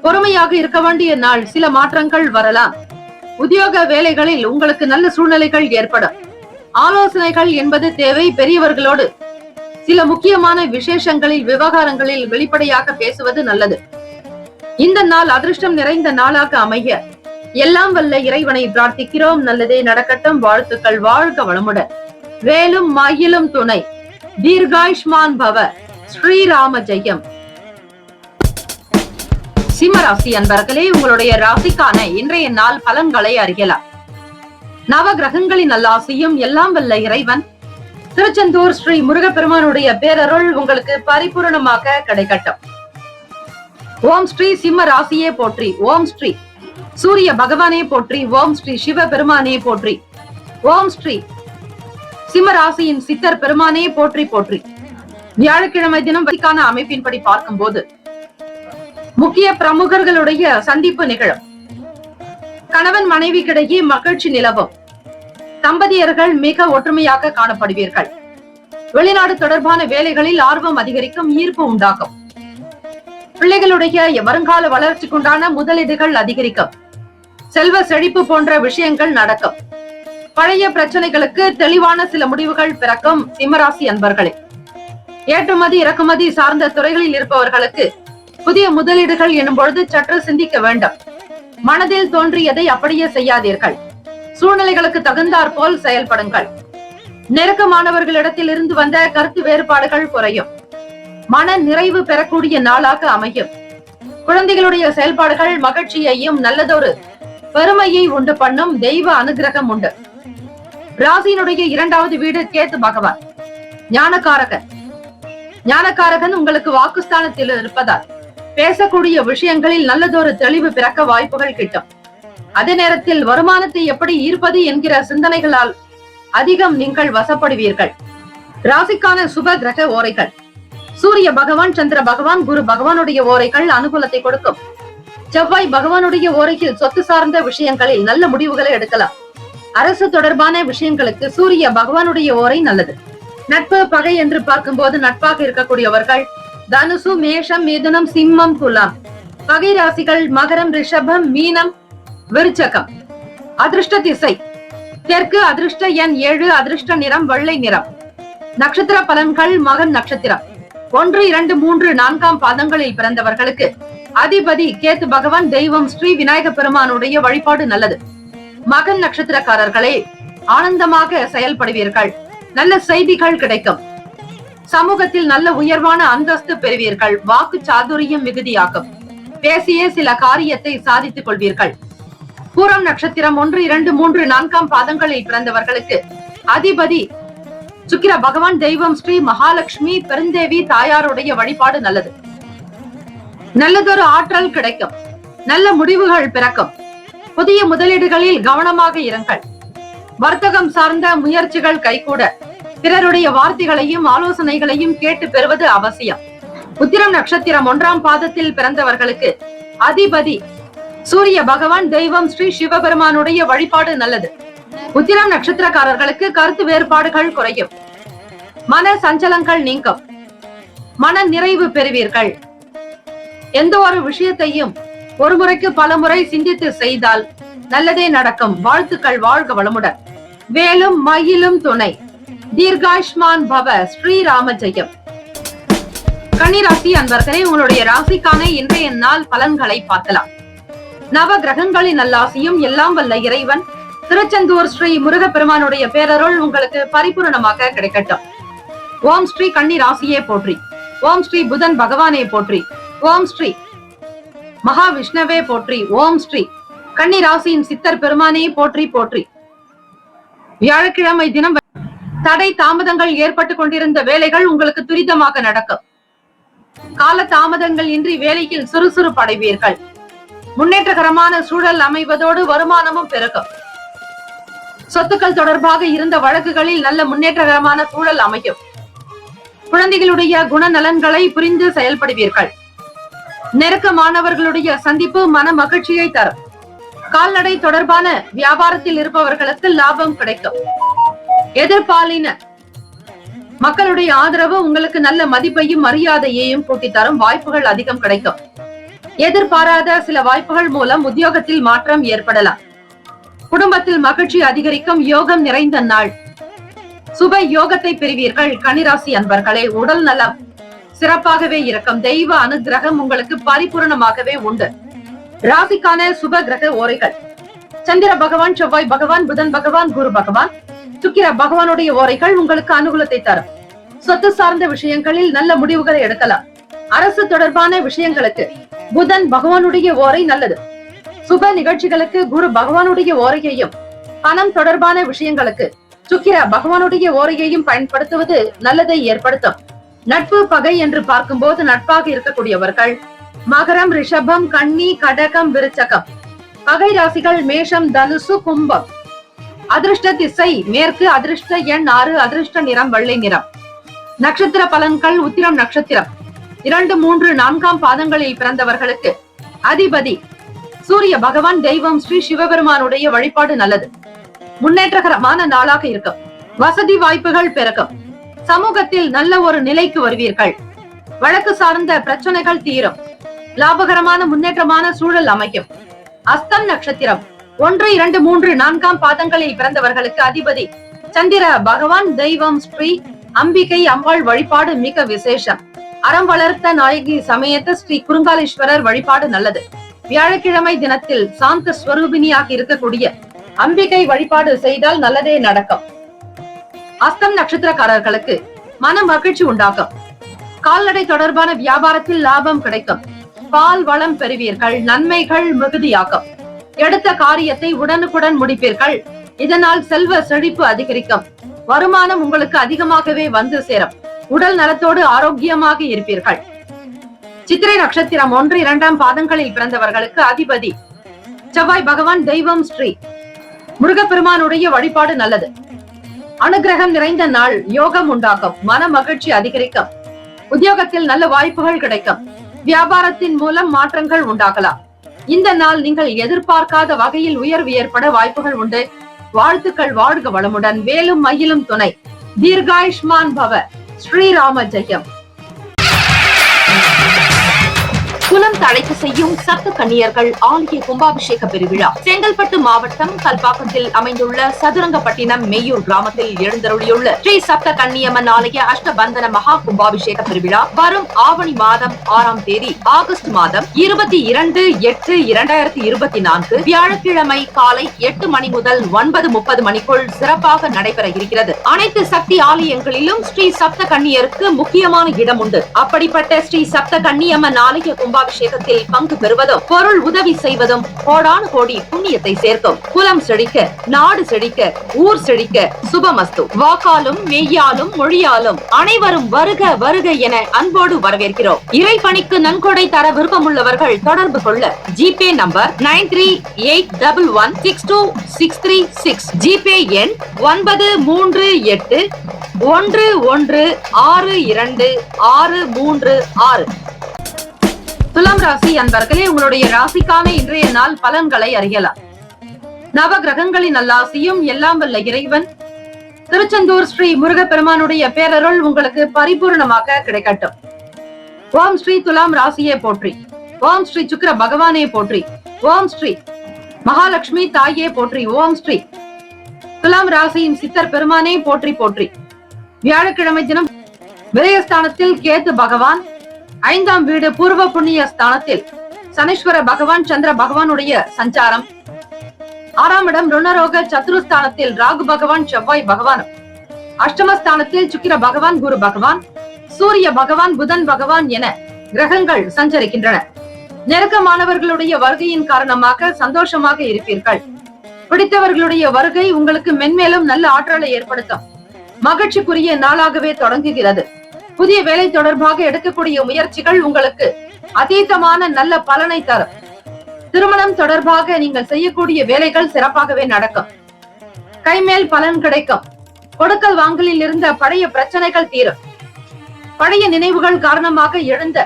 பொறுமையாக இருக்க வேண்டிய நாள். சில மாற்றங்கள் வரலாம். உத்தியோக வேலைகளில் உங்களுக்கு நல்ல சூழ்நிலைகள் ஏற்படும். ஆலோசனைகள் என்பது தேவை. பெரியவர்களோடு சில முக்கியமான விசேஷங்களில் விவகாரங்களில் வெளிப்படையாக பேசுவது நல்லது. இந்த நாள் அதிர்ஷ்டம் நிறைந்த நாளாக அமைய எல்லாம் வல்ல இறைவனை பிரார்த்திக்கிறோம். நல்லதே நடக்கட்டும். வாழ்த்துக்கள். வாழ்க வளமுடன். வேலும் மயிலும் துணை. தீர்காயுஷ்மான் பவ. ஸ்ரீராம ஜெயம். சிம்மராசி அன்பர்களே, உங்களுடைய ராசிக்கான இன்றைய நாள் பலன்களை அறியலாம். நவ கிரகங்களின் நல்லாசியும் எல்லாம் வல்ல இறைவன் திருச்செந்தூர் ஸ்ரீ முருகப்பெருமானுடைய பேரருள் உங்களுக்கு பரிபூரணமாக கிடைக்கட்டும். ஓம் ஸ்ரீ சிம்ம ராசியே போற்றி. ஓம் ஸ்ரீ சூரிய பகவானே போற்றி. ஓம் ஸ்ரீ சிவ பெருமானே போற்றி. ஓம் ஸ்ரீ சிம்ம ராசியின் சித்தர் பெருமானே போற்றி போற்றி. வியாழக்கிழமை தினம் வரிக்கான அமைப்பின்படி பார்க்கும்போது முக்கிய பிரமுகர்களுடைய சந்திப்பு நிகழும். கணவன் மனைவிக்கிடையே மகிழ்ச்சி நிலவும். தம்பதியர்கள் மிக ஒற்றுமையாக காணப்படுவீர்கள். வெளிநாடு தொடர்பான வேலைகளில் ஆர்வம் அதிகரிக்கும். ஈர்ப்பு உண்டாகும். பிள்ளைகளுடைய வருங்கால வளர்ச்சிக்குண்டான முதலீடுகள் அதிகரிக்கும். செல்வ செழிப்பு போன்ற விஷயங்கள் நடக்கும். பழைய பிரச்சனைகளுக்கு தெளிவான சில முடிவுகள் பிறக்கும். சிம்மராசி அன்பர்களே, ஏற்றுமதி இறக்குமதி சார்ந்த துறைகளில் இருப்பவர்களுக்கு புதிய முதலீடுகள் எனும் பொழுது சற்று சிந்திக்க வேண்டும். மனதில் தோன்றியதை அப்படியே செய்யாதீர்கள். சூழ்நிலைகளுக்கு தகுந்தாற் போல் செயல்படுங்கள். நெருக்கமானவர்களிடத்தில் இருந்து வந்த கருத்து வேறுபாடுகள் குறையும். மன நிறைவு பெறக்கூடிய நாளாக அமையும். குழந்தைகளுடைய செயல்பாடுகள் மகிழ்ச்சியையும் நல்லதொரு பெருமையை உண்டு பண்ணும். தெய்வ அனுகிரகம் உண்டு. ராசியினுடைய இரண்டாவது வீடு கேத்து பகவான் ஞானகாரகன். ஞானகாரகன் உங்களுக்கு வாக்குஸ்தானத்தில் இருப்பதால் பேசக்கூடிய விஷயங்களில் நல்லதொரு தெளிவு பிறக்க வாய்ப்புகள் கிட்டும். அதே நேரத்தில் வருமானத்தை எப்படி ஈர்ப்பது என்கிற சிந்தனைகளால் அதிகம் நீங்கள் வசப்படுவீர்கள். ராசிக்கான சுப கிரக ஓரைகள். சூரிய பகவான், சந்திர பகவான், குரு பகவானுடைய ஓரைகள் அனுகூலத்தை கொடுக்கும். செவ்வாய் பகவானுடைய ஓரையில் சொத்து சார்ந்த விஷயங்களில் நல்ல முடிவுகளை எடுக்கலாம். அரசு தொடர்பான விஷயங்களுக்கு சூரிய பகவானுடைய ஓரை நல்லது. நட்பு பகை என்று பார்க்கும்போது நட்பாக இருக்கக்கூடியவர்கள் தனுசு, மேஷம், மிதுனம், சிம்மம், துலாம். பகை ராசிகள் மகரம், ரிஷபம், மீனம், விருச்சகம். அதிர்ஷ்ட திசை தெற்கு. அதிர்ஷ்ட எண் 7. அதிர்ஷ்ட நிறம் வெள்ளை நிறம். நட்சத்திர பலன்கள். மகன் நட்சத்திரம் 1, 2, 3, 4 பாதங்களில் பிறந்தவர்களுக்கு அதிபதி கேத்து பகவான். தெய்வம் ஸ்ரீ விநாயக பெருமானுடைய வழிபாடு நல்லது. மகன் நட்சத்திரக்காரர்களே, ஆனந்தமாக செயல்படுவீர்கள். நல்ல செய்திகள் கிடைக்கும். சமூகத்தில் நல்ல உயர்வான அந்தஸ்து பெறுவீர்கள். வாக்கு சாதுரியம் மிகுதியாகும். பேசிய சில காரியத்தை சாதித்துக் கொள்வீர்கள். பூரம் நட்சத்திரம் 1, 2, 3, 4 பாதங்களில் பிறந்தவர்களுக்கு அதிபதி சுக்கிர பகவான். தெய்வம் ஸ்ரீ மகாலட்சுமி பெருந்தேவி தாயாருடைய வழிபாடு நல்லது. நல்லதொரு ஆற்றல் கிடைக்கும். நல்ல முடிவுகள் பிறக்கும். புதிய முதலீடுகளில் கவனமாக இருங்கள். வர்த்தகம் சார்ந்த முயற்சிகள் கைகூட பிறருடைய வார்த்தைகளையும் ஆலோசனைகளையும் கேட்டு பெறுவது அவசியம். உத்திரம் நட்சத்திரம் 1 பாதத்தில் பிறந்தவர்களுக்கு அதிபதி சூரிய பகவான். தெய்வம் ஸ்ரீ சிவபெருமானுடைய வழிபாடு நல்லது. உத்திரம் நட்சத்திரக்காரர்களுக்கு கருத்து வேறுபாடுகள் குறையும். மன சஞ்சலங்கள் நீங்கும். மன நிறைவு பெறுவீர்கள். எந்த ஒரு விஷயத்தையும் ஒரு முறைக்கு பல முறை சிந்தித்து செய்தால் நல்லதே நடக்கும். வாழ்த்துக்கள். வாழ்க வளமுடன். வேலும் மயிலும் துணை. தீர்காயுஷ்மான் பவ. ஸ்ரீராம ஜெயம். கன்னிராசி அன்பர்களே, உங்களுடைய ராசிக்கான இன்றைய நாள் பலன்களை பார்க்கலாம். நவ கிரகங்களின் நல்லாசியும் எல்லாம் வல்ல இறைவன் திருச்செந்தூர் ஸ்ரீ முருகப்பெருமானுடைய பேரருள் உங்களுக்கு பரிபூரணமாக கிடைக்கட்டும். ஓம் ஸ்ரீ கன்னிராசியே போற்றி. ஓம் ஸ்ரீ புதன் பகவானே போற்றி. ஓம் ஸ்ரீ மகாவிஷ்ணவே போற்றி. ஓம் ஸ்ரீ கன்னிராசியின் சித்தர் பெருமானே போற்றி போற்றி. வியாழக்கிழமை தினம் தடை தாமதங்கள் ஏற்பட்டு கொண்டிருந்த வேலைகள் உங்களுக்கு துரிதமாக நடக்கும். கால தாமதங்கள் இன்றி வேலையில் சுறுசுறுப்பு அடைவீர்கள். முன்னேற்றகரமான சூழல் அமைவதோடு வருமானமும் பெருகும். சொத்துக்கள் தொடர்பாக இருந்த வழக்குகளில் நல்ல முன்னேற்றகரமான சூழல் அமையும். குழந்தைகளுடைய குணநலன்களை புரிந்து செயல்படுவீர்கள். நெருக்கமானவர்களுடைய சந்திப்பு மன மகிழ்ச்சியை தரும். கால்நடை தொடர்பான வியாபாரத்தில் இருப்பவர்களுக்கு லாபம் கிடைக்கும். எதிர்பாலின மக்களுடைய ஆதரவு உங்களுக்கு நல்ல மதிப்பையும் மரியாதையையும் கூட்டி தரும். வாய்ப்புகள் அதிகம் கிடைக்கும். எதிர்பாராத சில வாய்ப்புகள் மூலம் உத்தியோகத்தில் மாற்றம் ஏற்படலாம். குடும்பத்தில் மகிழ்ச்சி அதிகரிக்கும். யோகம் நிறைந்த நாள். சுப யோகத்தை பெறுவீர்கள். கன்னிராசி அன்பர்களே, உடல் நலம் சிறப்பாகவே இருக்கும். தெய்வ அனுகிரகம் உங்களுக்கு பரிபூரணமாகவே உண்டு. ராசிக்கான சுப கிரக ஓரைகள்: சந்திர பகவான், செவ்வாய் பகவான், புதன் பகவான், குரு பகவான், சுக்கிர பகவானுடைய ஓரைகள் உங்களுக்கு அனுகூலத்தை தரும். சொத்து சார்ந்த விஷயங்களில் நல்ல முடிவுகளை எடுக்கலாம். அரசு தொடர்பான விஷயங்களுக்கு புதன் பகவானுடைய ஓரை நல்லது. சுப நிகழ்ச்சிகளுக்கு குரு பகவானுடைய ஓரையையும், பணம் தொடர்பான விஷயங்களுக்கு சுக்கிர பகவானுடைய ஓரையையும் பயன்படுத்துவது நல்லதை ஏற்படுத்தும். நட்பு பகை என்று பார்க்கும்போது நட்பாக இருக்கக்கூடியவர்கள் மகரம், ரிஷபம், கன்னி, கடகம், விருச்சகம். பகை ராசிகள் மேஷம், தனுசு, கும்பம். அதிர்ஷ்ட திசை மேற்கு, அதிர்ஷ்ட எண் 6, அதிர்ஷ்ட நிறம் வெள்ளை நிறம். நட்சத்திர பலன்கள்: உத்திரம் நட்சத்திரம் 2, 3, 4 பாதங்களில் பிறந்தவர்களுக்கு அதிபதி சூரிய பகவான். தெய்வம் ஸ்ரீ சிவபெருமானுடைய வழிபாடு நல்லது. முன்னேற்றகரமான நாளாக இருக்கும். வசதி வாய்ப்புகள் பெருகும். சமூகத்தில் நல்ல ஒரு நிலைக்கு வருவீர்கள். வழக்கு சார்ந்த பிரச்சனைகள் தீரும். லாபகரமான முன்னேற்றமான சூழல் அமையும். அஸ்தம் நட்சத்திரம் 1, 2, 3, 4 பாதங்களில் பிறந்தவர்களுக்கு அதிபதி சந்திர பகவான். தெய்வம் ஸ்ரீ அம்பிகை அம்பாள் வழிபாடு மிக விசேஷம். அறம் வளர்த்த நாயகி சமேத ஸ்ரீ குறுங்காலீஸ்வரர் வழிபாடு நல்லது. வியாழக்கிழமை தினத்தில் சாந்த ஸ்வரூபிணியாக இருக்கக்கூடிய அம்பிகை வழிபாடு செய்தால் நல்லதே நடக்கும். அஸ்தம் நட்சத்திரக்காரர்களுக்கு மன மகிழ்ச்சி உண்டாகும். கால்நடை தொடர்பான வியாபாரத்தில் லாபம் கிடைக்கும். பால் வளம் பெறுவீர்கள். நன்மைகள் மிகுதியாகும். எடுத்த காரியத்தை உடனுக்குடன் முடிப்பீர்கள். இதனால் செல்வ செழிப்பு அதிகரிக்கும். வருமானம் உங்களுக்கு அதிகமாகவே வந்து சேரும். உடல் நலத்தோடு ஆரோக்கியமாக இருப்பீர்கள். சித்திரை நட்சத்திரம் 1, 2 பாதங்களில் பிறந்தவர்களுக்கு அதிபதி செவ்வாய் பகவான். தெய்வம் ஸ்ரீ முருகப்பெருமானுடைய வழிபாடு நல்லது. அனுகிரகம் நிறைந்த நாள். யோகம் உண்டாகும். மன மகிழ்ச்சி அதிகரிக்கும். உத்தியோகத்தில் நல்ல வாய்ப்புகள் கிடைக்கும். வியாபாரத்தின் மூலம் மாற்றங்கள் உண்டாகலாம். இந்த நாள் நீங்கள் எதிர்பார்க்காத வகையில் உயர்வு ஏற்பட வாய்ப்புகள் உண்டு. வாழ்த்துக்கள். வாழ்க வளமுடன். வேலும் மயிலும் துணை. தீர்காயுஷ்மான் பவ. ஸ்ரீராம ஜெயம். குலம் தழைக்க செய்யும் சப்த கன்னியர்கள் ஆலய கும்பாபிஷேக பெருவிழா செங்கல்பட்டு மாவட்டம் கல்பாக்கத்தில் அமைந்துள்ள சதுரங்கப்பட்டினம் மெய்யூர் கிராமத்தில் எழுந்தருளியுள்ள ஸ்ரீ சப்த கன்னியம்மன் ஆலய அஷ்டபந்தன மகா கும்பாபிஷேக பெருவிழா வரும் ஆவணி மாதம் 6ஆம் தேதி ஆகஸ்ட் மாதம் 22/8/2024 வியாழக்கிழமை காலை 8 மணி முதல் 9:30 மணிக்குள் சிறப்பாக நடைபெற இருக்கிறது. அனைத்து சக்தி ஆலயங்களிலும் ஸ்ரீ சப்த கன்னியருக்கு முக்கியமான இடம் உண்டு. அப்படிப்பட்ட ஸ்ரீ சப்த கன்னியம்மன் ஆலய கும்பாபிஷேகத்தில் பங்கு பெறுவதும் பொருள் உதவி செய்வதும் கோடானு கோடி புண்ணியத்தை சேர்க்கும். குலம் செழிக்க, நாடு செழிக்க, ஊர் செழிக்க. சுபமஸ்து. வாக்காலும் மெய்யாலும் மொழியாலும் அனைவரும் வருக வருக என அன்போடு வரவேற்கிறோம். இறைப்பணிக்கு நன்கொடை தர விருப்பமுள்ளவர்கள் தொடர்பு கொள்ள ஜிபே நம்பர் 9381162636, ஜிபே எண் 9381162636. துலாம் ராசி அன்பர்களே, உங்களுடைய ராசிக்கான இன்றைய நாள் பலன்களை அறியலாம். நவ கிரகங்களின் நல்லாசியும் எல்லாம் வல்ல இறைவன் திருச்செந்தூர் ஸ்ரீ முருகப்பெருமானுடைய பேரருள் உங்களுக்கு பரிபூர்ணமாக கிடைக்கட்டும். ஓம் ஸ்ரீ துலாம் ராசியே போற்றி. ஓம் ஸ்ரீ சுக்கிர பகவானே போற்றி. ஓம் ஸ்ரீ மகாலட்சுமி தாயே போற்றி. ஓம் ஸ்ரீ துலாம் ராசியின் சித்தர் பெருமானே போற்றி போற்றி. வியாழக்கிழமை தினம் விரயஸ்தானத்தில் கேது பகவான், 5ஆம் வீடு பூர்வ புண்ணிய ஸ்தானத்தில் சனீஸ்வர பகவான் சந்திர பகவானுடைய சஞ்சாரம், 6ஆம் இடம் ருணரோக சத்துருஸ்தானத்தில் ராகு பகவான் செவ்வாய் பகவான், அஷ்டமஸ்தானத்தில் சுக்கிர பகவான் குரு பகவான், சூரிய பகவான் புதன் பகவான் என கிரகங்கள் சஞ்சரிக்கின்றன. நெருக்கமானவர்களுடைய வருகையின் காரணமாக சந்தோஷமாக இருப்பீர்கள். பிடித்தவர்களுடைய வருகை உங்களுக்கு மென்மேலும் நல்ல ஆற்றலை ஏற்படுத்தும். மகிழ்ச்சிக்குரிய நாளாகவே தொடங்குகிறது. புதிய வேலை தொடர்பாக எடுக்கக்கூடிய முயற்சிகள் உங்களுக்கு அதீதமான நல்ல பலனை தரும். திருமணம் தொடர்பாக நீங்கள் செய்யக்கூடிய வேலைகள் சிறப்பாகவே நடக்கும். கைமேல் பலன் கிடைக்கும். கொடுக்கல் வாங்கலில் இருந்த பழைய பிரச்சனைகள் தீரும். பழைய நினைவுகள் காரணமாக எழுந்த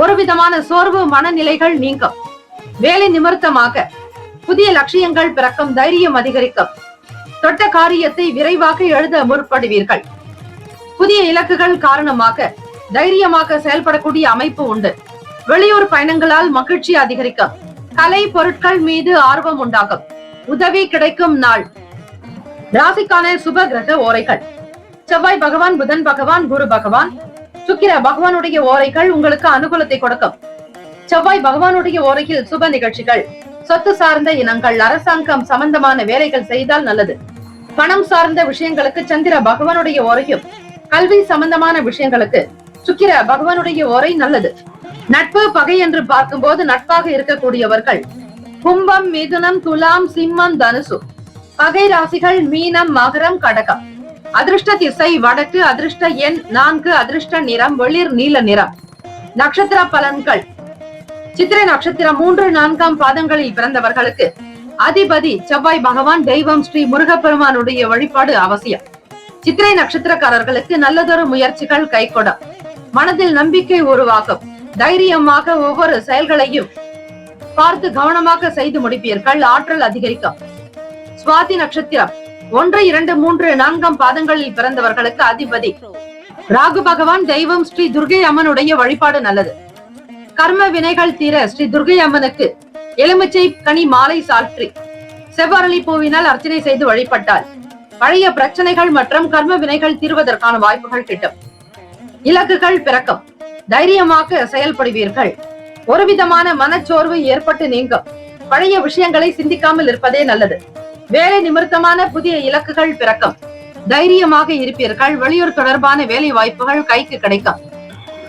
ஒரு விதமான சோர்வு மனநிலைகள் நீங்கும். வேலை நிமித்தமாக புதிய லட்சியங்கள் பிறக்கும். தைரியம் அதிகரிக்கும். தொட்ட காரியத்தை விரைவாக எழுத முற்படுவீர்கள். புதிய இலக்குகள் காரணமாக தைரியமாக செயல்படக்கூடிய அமைப்பு உண்டு. வெளியூர் பயணங்களால் மகிழ்ச்சி அதிகரிக்கும். கலை பொருட்கள் மீது ஆர்வம் உண்டாகும். உதவி கிடைக்கும் நாள். ராசிக்கான சுப கிரக ஓரைகள். செவ்வாய் பகவான், புதன் பகவான், குரு பகவான், சுக்கிர பகவானுடைய ஓரைகள் உங்களுக்கு அனுகூலத்தை கொடுக்கும். செவ்வாய் பகவானுடைய ஓரையில் சுப நிகழ்ச்சிகள், சொத்து சார்ந்த இனங்கள், அரசாங்கம் சம்பந்தமான வேலைகள் செய்தால் நல்லது. பணம் சார்ந்த விஷயங்களுக்கு சந்திர பகவானுடைய ஓரையும், கல்வி சம்பந்தமான விஷயங்களுக்கு சுக்கிர பகவானுடைய ஓரை நல்லது. நட்பு பகை என்று பார்க்கும்போது நட்பாக இருக்கக்கூடியவர்கள் கும்பம், மிதுனம், துலாம், சிம்மம், தனுசு. பகை ராசிகள் மீனம், மகரம், கடகம். அதிர்ஷ்ட திசை வடக்கு, அதிர்ஷ்ட எண் 4, அதிர்ஷ்ட நிறம் வெளிர் நீல நிறம். நட்சத்திர பலன்கள். சித்திரை நட்சத்திரம் 3, 4 பாதங்களில் பிறந்தவர்களுக்கு அதிபதி செவ்வாய் பகவான், தெய்வம் ஸ்ரீ முருகப்பெருமானுடைய வழிபாடு அவசியம். சித்திரை நட்சத்திரக்காரர்களுக்கு நல்லதொரு முயற்சிகள் கைகொடும். மனதில் நம்பிக்கை உருவாகும். தைரியமாக ஒவ்வொரு செயல்களையும் பார்த்து கவனமாக செய்து முடிப்பீர்கள். ஆற்றல் அதிகரிக்கும். சுவாதி நட்சத்திரம் 1, 2, 3, 4 பாதங்களில் பிறந்தவர்களுக்கு அதிபதி ராகு பகவான், தெய்வம் ஸ்ரீ துர்கை அம்மனுடைய வழிபாடு நல்லது. கர்ம வினைகள் தீர ஸ்ரீ துர்கை அம்மனுக்கு எலுமிச்சை கனி மாலை சாற்றி செவ்வரளி பூவினால் அர்ச்சனை செய்து வழிபட்டால் பழைய பிரச்சனைகள் மற்றும் கர்ம வினைகள் தீர்வதற்கான வாய்ப்புகள் கிட்டும். இலக்குகள் பிறக்கும். தைரியமாக செயல்படுவீர்கள். ஒரு விதமான மனச்சோர்வு ஏற்பட்டு நீங்கும். பழைய விஷயங்களை சிந்திக்காமல் இருப்பதே நல்லது. வேலை நிமித்தமான புதிய இலக்குகள் பிறக்கும். தைரியமாக இருப்பீர்கள். வெளியூர் தொடர்பான வேலை வாய்ப்புகள் கைக்கு கிடைக்கும்.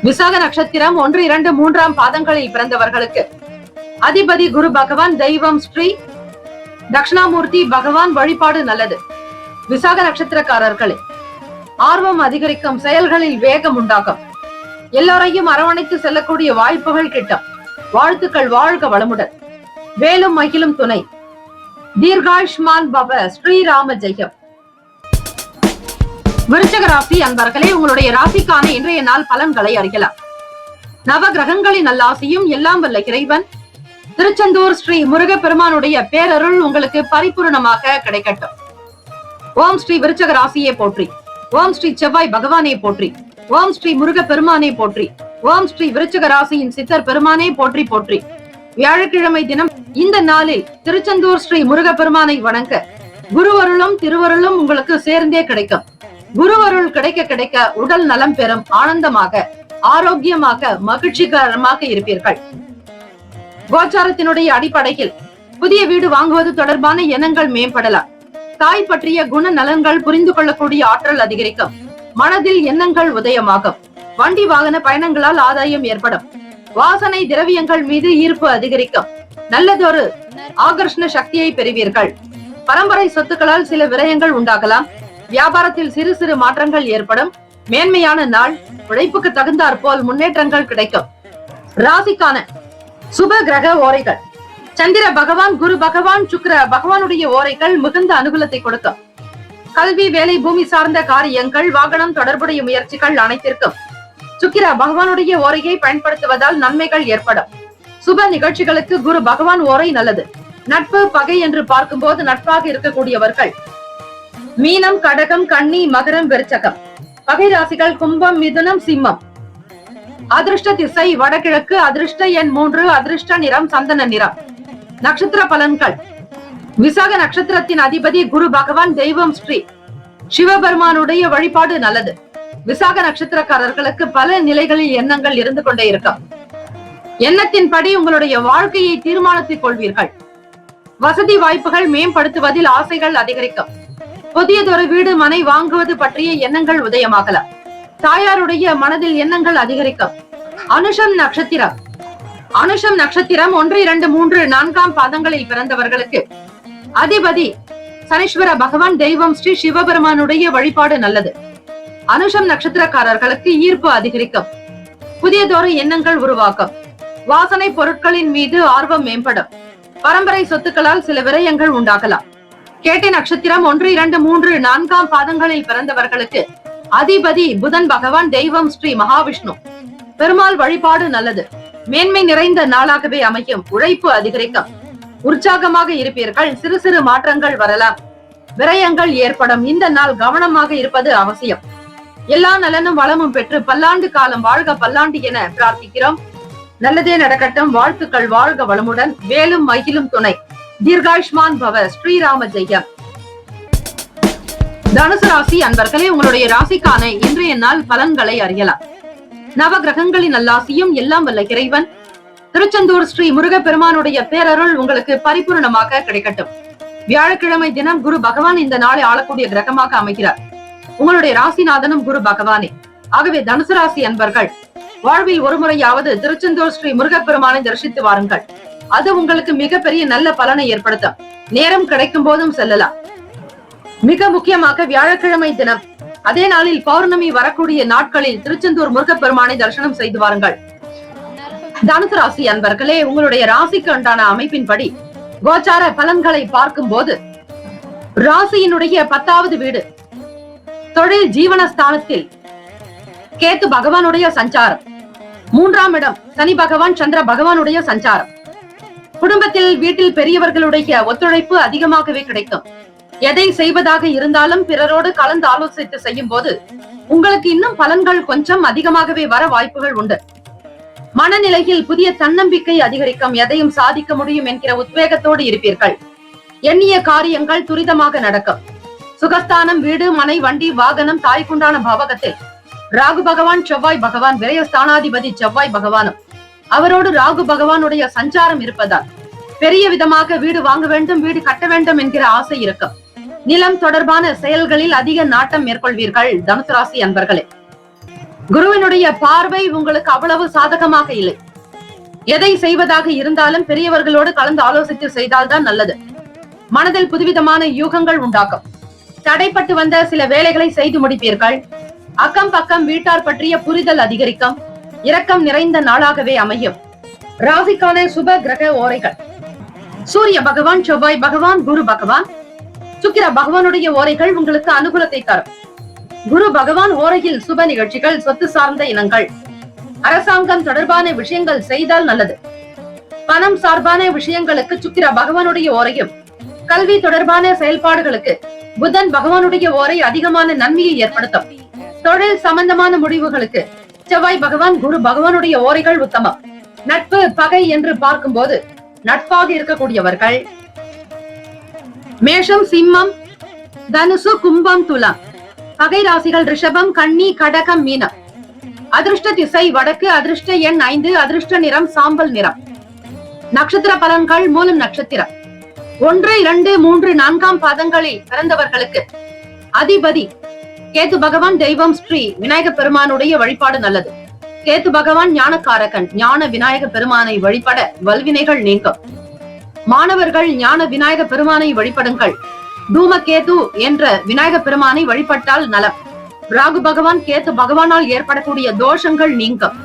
விசாக நட்சத்திரம் 1, 2, 3 பாதங்களில் பிறந்தவர்களுக்கு அதிபதி குரு பகவான், தெய்வம் ஸ்ரீ தட்சிணாமூர்த்தி பகவான் வழிபாடு நல்லது. விசாக நட்சத்திரக்காரர்களே ஆர்வம் அதிகரிக்கும். செயல்களில் வேகம் உண்டாகும். எல்லோரையும் அரவணைத்து செல்லக்கூடிய வாய்ப்புகள் கிட்டும். வாழ்த்துக்கள். வாழ்க வளமுடன். வேலும் மகிழும் துணை. தீர்காயுஷ்மான் பவ. ஸ்ரீராம ஜெயம். விருச்சிக ராசி அன்பர்களே, உங்களுடைய ராசிக்கான இன்றைய நாள் பலன்களை அறியலாம். நவ கிரகங்களின் நல்லாசியும் எல்லாம் வல்ல இறைவன் திருச்செந்தூர் ஸ்ரீ முருகப்பெருமானுடைய பேரருள் உங்களுக்கு பரிபூர்ணமாக கிடைக்கட்டும். ஓம் ஸ்ரீ விருச்சிக ராசியை போற்றி. ஓம் ஸ்ரீ செவ்வாய் பகவானை போற்றி. ஓம் ஸ்ரீ முருகப்பெருமானை போற்றி. ஓம் ஸ்ரீ விருச்சிக ராசியின் சித்தர் பெருமானை போற்றி போற்றி. வியாழக்கிழமை தினம் இந்த நாளில் திருச்செந்தூர் ஸ்ரீ முருகப்பெருமானை வணங்க குருவருளும் திருவருளும் உங்களுக்கு சேர்ந்தே கிடைக்கும். குருவருள் கிடைக்க கிடைக்க உடல் நலம் பெறும். ஆனந்தமாக, ஆரோக்கியமாக, மகிழ்ச்சிகரமாக இருப்பீர்கள். கோச்சாரத்தினுடைய அடிப்படையில் புதிய வீடு வாங்குவது தொடர்பான எண்ணங்கள் மேம்படலாம். தாய் பற்றிய குண நலன்கள் புரிந்து கொள்ளக்கூடிய ஆற்றல் அதிகரிக்கும். மனதில் எண்ணங்கள் உதயமாகும். வண்டி வாகன பயணங்களால் ஆதாயம் ஏற்படும். வாசனை திரவியங்கள் மீது ஈர்ப்பு அதிகரிக்கும். நல்லதொரு ஆகர்ஷண சக்தியை பெறுவீர்கள். பரம்பரை சொத்துக்களால் சில விரயங்கள் உண்டாகலாம். வியாபாரத்தில் சிறு சிறு மாற்றங்கள் ஏற்படும். மேன்மையான நாள். உழைப்புக்கு தகுந்தாற் போல் முன்னேற்றங்கள் கிடைக்கும். ராசிக்கான சுப கிரக ஓரைகள். சந்திர பகவான், குரு பகவான், சுக்கிர பகவானுடைய ஓரைகள் மிகுந்த அனுகூலத்தை கொடுக்கும். கல்வி, வேலை, பூமி சார்ந்த காரியங்கள், வாகனம் தொடர்புடைய முயற்சிகள் அனைத்திற்கும் சுக்கிர பகவானுடைய ஓரையை பயன்படுத்துவதால் நன்மைகள் ஏற்படும். சுப நிகழ்ச்சிகளுக்கு குரு பகவான் ஓரை நல்லது. நட்பு பகை என்று பார்க்கும்போது நட்பாக இருக்கக்கூடியவர்கள் மீனம், கடகம், கன்னி, மகரம், விருச்சகம். பகை ராசிகள் கும்பம், மிதுனம், சிம்மம். அதிர்ஷ்ட திசை வடகிழக்கு, அதிர்ஷ்ட எண் 3, அதிர்ஷ்ட நிறம் சந்தன நிறம். நட்சத்திர பலன்கள். விசாக நட்சத்திரத்தின் அதிபதி குரு பகவான், தெய்வம் ஸ்ரீ சிவபெருமானுடைய வழிபாடு நல்லது. விசாக நட்சத்திரக்காரர்களுக்கு பல நிலைகளில் எண்ணங்கள் இருந்து கொண்டே இருக்கும். எண்ணத்தின்படி உங்களுடைய வாழ்க்கையை தீர்மானித்துக் கொள்வீர்கள். வசதி வாய்ப்புகள் மேம்படுத்துவதில் ஆசைகள் அதிகரிக்கும். புதியதொரு வீடு, மனை வாங்குவது பற்றிய எண்ணங்கள் உதயமாகலாம். தாயாருடைய மனதில் எண்ணங்கள் அதிகரிக்கும். அனுஷம் நட்சத்திரம். அனுஷம் நட்சத்திரம் 1, 2, 3, 4 பாதங்களில் பிறந்தவர்களுக்கு அதிபதி சனீஸ்வர பகவான், தெய்வம் ஸ்ரீ சிவபெருமானுடைய வழிபாடு நல்லது. அனுஷம் நட்சத்திரக்காரர்களுக்கு ஈர்ப்பு அதிகரிக்கும். புதியதொரு எண்ணங்கள் உருவாக்கும். வாசனை பொருட்களின் மீது ஆர்வம் மேம்படும். பரம்பரை சொத்துக்களால் சில விரயங்கள் உண்டாகலாம். கேட்டை நட்சத்திரம் 1, 2, 3, 4 பாதங்களில் பிறந்தவர்களுக்கு அதிபதி புதன் பகவான், தெய்வம் ஸ்ரீ மகாவிஷ்ணு பெருமாள் வழிபாடு நல்லது. மேன்மை நிறைந்த நாளாகவே அமையும். உழைப்பு அதிகரிக்கும். உற்சாகமாக இருப்பீர்கள். சிறு சிறு மாற்றங்கள் வரலாம். விரயங்கள் ஏற்படும். இந்த நாள் கவனமாக இருப்பது அவசியம். எல்லா நலனும் வளமும் பெற்று பல்லாண்டு காலம் வாழ்க பல்லாண்டு என பிரார்த்திக்கிறோம். நல்லதே நடக்கட்டும். வாழ்த்துக்கள். வாழ்க வளமுடன். வேலும் மகிழும் துணை. தீர்காயுஷ்மான் பவ. ஸ்ரீராம ஜெயம். தனுசு ராசி அன்பர்களே, உங்களுடைய ராசிக்கான இன்றைய நாள் பலன்களை அறியலாம். நவ கிரகங்களின் நல்லாசியும் எல்லாம் வல்ல இறைவன் திருச்செந்தூர் ஸ்ரீ முருகப்பெருமானுடைய பேரருள் உங்களுக்கு பரிபூர்ணமாக கிடைக்கட்டும். வியாழக்கிழமை தினம் குரு பகவான் இந்த நாளை ஆளக்கூடிய கிரகமாக அமைகிறார். உங்களுடைய ராசிநாதனும் குரு பகவானே. ஆகவே தனுசு ராசி அன்பர்கள் வாழ்வில் ஒரு முறையாவது திருச்செந்தூர் ஸ்ரீ முருகப்பெருமானை தரிசித்து வாருங்கள். அது உங்களுக்கு மிகப்பெரிய நல்ல பலனை ஏற்படுத்தும். நேரம் கிடைக்கும் போதும் செல்லலாம். மிக முக்கியமாக வியாழக்கிழமை தினம் அதே நாளில் பௌர்ணமி வரக்கூடிய நாட்களில் திருச்செந்தூர் முருகப்பெருமானை தரிசனம் செய்து வாருங்கள். தனுசு ராசி அன்பர்களே, உங்களுடைய ராசிக்கு உண்டான அமைப்பின்படி கோச்சார பலன்களை பார்க்கும் போது ராசியினுடைய 10வது வீடு தொழில் ஜீவனஸ்தானத்தில் கேத்து பகவானுடைய சஞ்சாரம், 3ஆம் இடம் சனி பகவான் சந்திர பகவானுடைய சஞ்சாரம். குடும்பத்தில் வீட்டில் பெரியவர்களுடைய ஒத்துழைப்பு அதிகமாகவே கிடைக்கும். எதை செய்வதாக இருந்தாலும் பிறரோடு கலந்து ஆலோசித்து செய்யும் போது உங்களுக்கு இன்னும் பலன்கள் கொஞ்சம் அதிகமாகவே வர வாய்ப்புகள் உண்டு. மனநிலையில் புதிய தன்னம்பிக்கை அதிகரிக்கும். எதையும் சாதிக்க முடியும் என்கிற உத்வேகத்தோடு இருப்பீர்கள். எண்ணிய காரியங்கள் துரிதமாக நடக்கும். சுகஸ்தானம், வீடு, மனை, வண்டி, வாகனம், தாய்க்குண்டான பாவகத்தில் ராகு பகவான் செவ்வாய் பகவான் விரயஸ்தானாதிபதி செவ்வாய் பகவானும் அவரோடு ராகு பகவானுடைய சஞ்சாரம் இருப்பதால் பெரிய விதமாக வீடு வாங்க வேண்டும், வீடு கட்ட வேண்டும் என்கிற ஆசை இருக்கும். நிலம் தொடர்பான செயல்களில் அதிக நாட்டம் மேற்கொள்வீர்கள். தனுசு ராசி அன்பர்களே, குருவினுடைய பார்வை உங்களுக்கு அவ்வளவு சாதகமாக இல்லை. எதை செய்வதாக இருந்தாலும் பெரியவர்களோடு கலந்து ஆலோசித்து செய்தால்தான் நல்லது. மனதில் புதுவிதமான யூகங்கள் உண்டாக்கும். தடைப்பட்டு வந்த சில வேலைகளை செய்து முடிப்பீர்கள். அக்கம் பக்கம் வீட்டார் பற்றிய புரிதல் அதிகரிக்கும். இரக்கம் நிறைந்த நாளாகவே அமையும். ராசிக்கான சுப கிரக ஓரைகள்: சூரிய பகவான், செவ்வாய் பகவான், குரு பகவான், சுக்கிர பகவானுடைய ஓரைகள் உங்களுக்கு அனுகூலத்தை தரும். குரு பகவான் ஓரையில் சுப நிகழ்ச்சிகள், சொத்து சார்ந்த இனங்கள், அரசாங்கம் தொடர்பான விஷயங்கள் செய்தால் நல்லது. பணம் சார்பான விஷயங்களுக்கு சுக்கிர பகவானுடைய ஓரையும், கல்வி தொடர்பான செயல்பாடுகளுக்கு புதன் பகவானுடைய ஓரை அதிகமான நன்மையை ஏற்படுத்தும். தொழில் சம்பந்தமான முடிவுகளுக்கு செவ்வாய் பகவான், குரு பகவானுடைய ஓரைகள் உத்தமம். நட்பு பகை என்று பார்க்கும் போது நட்பாக இருக்கக்கூடியவர்கள் மேஷம், சிம்மம், தனுசு, கும்பம், துலாம். பகை ராசிகள் ரிஷபம், கன்னி, கடகம், மீனம். அதிர்ஷ்ட திசை வடக்கு. அதிர்ஷ்ட எண் 5. அதிர்ஷ்ட நிறம் சாம்பல் நிறம். நட்சத்திர பலன்கள்: மூலம் நட்சத்திரம் 1, 2, 3, 4ஆம் பாதங்களில் பிறந்தவர்களுக்கு அதிபதி கேத்து பகவான். தெய்வம் ஸ்ரீ விநாயக பெருமானுடைய வழிபாடு நல்லது. கேத்து பகவான் ஞானக்காரகன். ஞான விநாயக பெருமானை வழிபட வல்வினைகள் நீங்கும். மாணவர்கள் ஞான விநாயக பெருமானை வழிபடுங்கள். தூமகேது என்ற விநாயக பெருமானை வழிபட்டால் நலம். ராகு பகவான், கேத்து பகவானால் ஏற்படக்கூடிய தோஷங்கள் நீங்கும்.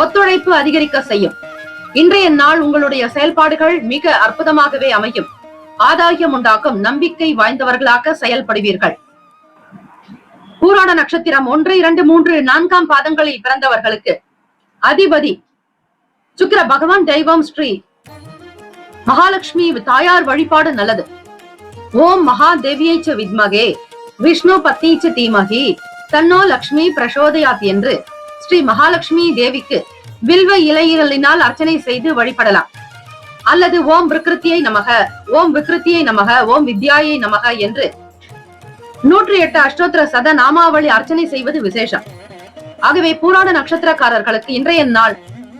ஒத்துழைப்பு அதிகரிக்க செய்யும். இன்றைய நாள் உங்களுடைய செயல்பாடுகள் மிக அற்புதமாகவே அமையும். ஆதாயம் உண்டாக்கும். நம்பிக்கை வாய்ந்தவர்களாக செயல்படுவீர்கள். பூராட நட்சத்திரம் 1, 2, 3, 4ஆம் பாதங்களில் பிறந்தவர்களுக்கு அதிபதி சுக்கிர பகவான். தெய்வம் ஸ்ரீ மகாலட்சுமி தாயார் வழிபாடு நல்லது. ஓம் மகாதேவியை ச வித்மகே விஷ்ணு பத்னி ச தீமகி தன்னோ லட்சுமி பிரசோதயாத் என்று ஸ்ரீ மகாலட்சுமி தேவிக்கு வில்வ இலைகளினால் அர்ச்சனை செய்து வழிபடலாம். அல்லது ஓம் விக்ருத்தியை நமக, ஓம் விக்ருத்தியை நமக, ஓம் வித்யாயை நமக என்று 108 அஷ்டோத்திர சத நாமாவளி அர்ச்சனை செய்வது விசேஷம். ஆகவே பூராட நட்சத்திரக்காரர்களுக்கு இன்றைய நாள்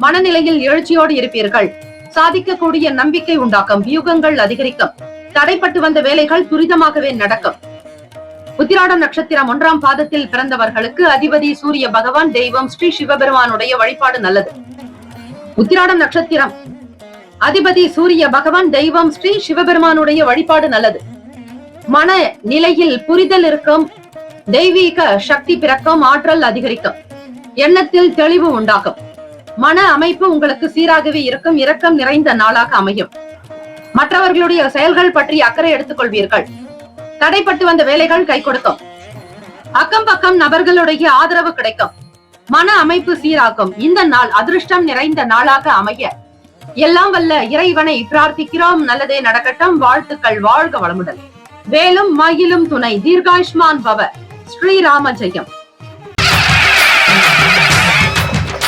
மனநிலையில் எழுச்சியோடு இருப்பீர்கள். சாதிக்கக்கூடிய நம்பிக்கை உண்டாக்கும். வியூகங்கள் அதிகரிக்கும். தடைப்பட்டு வந்த வேலைகள் துரிதமாகவே நடக்கும். உத்திராட நட்சத்திரம் 1ஆம் பாதத்தில் பிறந்தவர்களுக்கு அதிபதி சூரிய பகவான். தெய்வம் ஸ்ரீ சிவபெருமானுடைய வழிபாடு நல்லது. உத்திராட நட்சத்திரம் அதிபதி சூரிய பகவான். தெய்வம் ஸ்ரீ சிவபெருமானுடைய வழிபாடு நல்லது. மன நிலையில் புரிதல் இருக்கும். தெய்வீக சக்தி பிறக்கும். ஆற்றல் அதிகரிக்கும். எண்ணத்தில் தெளிவு உண்டாகும். மன அமைப்பு உங்களுக்கு சீராகவே இருக்கும். இரக்கம் நிறைந்த நாளாக அமையும். மற்றவர்களுடைய செயல்கள் பற்றி அக்கறை எடுத்துக் கொள்வீர்கள். தடைப்பட்டு வந்த வேலைகள் கை கொடுக்கும். அக்கம் பக்கம் நபர்களுடைய ஆதரவு கிடைக்கும். மன அமைப்பு சீராகும். இந்த நாள் அதிர்ஷ்டம் நிறைந்த நாளாக அமைய எல்லாம் வல்ல இறைவனை பிரார்த்திக்கிறோம். நல்லதே நடக்கட்டும். வாழ்த்துக்கள். வாழ்க வளமுடன். வேலும் மயிலும் துணை. தீர்காயுஷ்மான் பவ. ஸ்ரீராம ஜெயம்.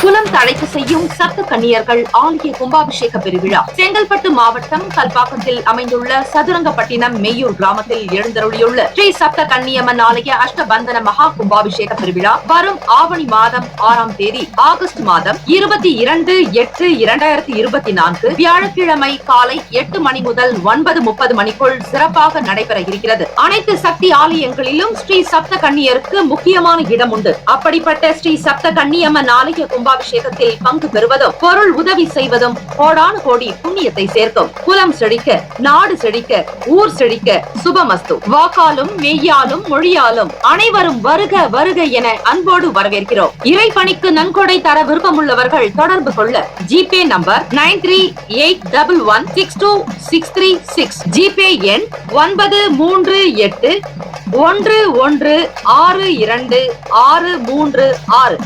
குலம் தழைக்க செய்யும் சப்த கன்னியர்கள் ஆலய கும்பாபிஷேக பெருவிழா செங்கல்பட்டு மாவட்டம் கல்பாக்கத்தில் அமைந்துள்ள சதுரங்கப்பட்டினம் மெய்யூர் கிராமத்தில் எழுந்தருளியுள்ள ஸ்ரீ சப்த கன்னியம்மன் ஆலய அஷ்டபந்தன மகா கும்பாபிஷேக பெருவிழா வரும் ஆவணி மாதம் 6ஆம் தேதி ஆகஸ்ட் மாதம் 22/8/2024 வியாழக்கிழமை காலை 8 மணி முதல் 9:30 மணிக்குள் சிறப்பாக நடைபெற இருக்கிறது. அனைத்து சக்தி ஆலயங்களிலும் ஸ்ரீ சப்த கன்னியருக்கு முக்கியமான இடம் உண்டு. அப்படிப்பட்ட ஸ்ரீ சப்த கன்னியம்மன் ஆலய கும்பாபிஷேகத்தில் பங்கு பெறுவதும் பொருள் உதவி செய்வதும் கோடானு கோடி புண்ணியத்தை சேர்க்கும். குலம் செழிக்க, நாடு செழிக்க, ஊர் செழிக்க, சுபமஸ்து. வாக்காலும் மெய்யாலும் மொழியாலும் அனைவரும் வருக வருக என அன்போடு வரவேற்கிறோம். இறைப்பணிக்கு நன்கொடை தர விருப்பமுள்ளவர்கள் தொடர்பு கொள்ள ஜிபே நம்பர் 9381162636, ஜிபே எண் 9381162636.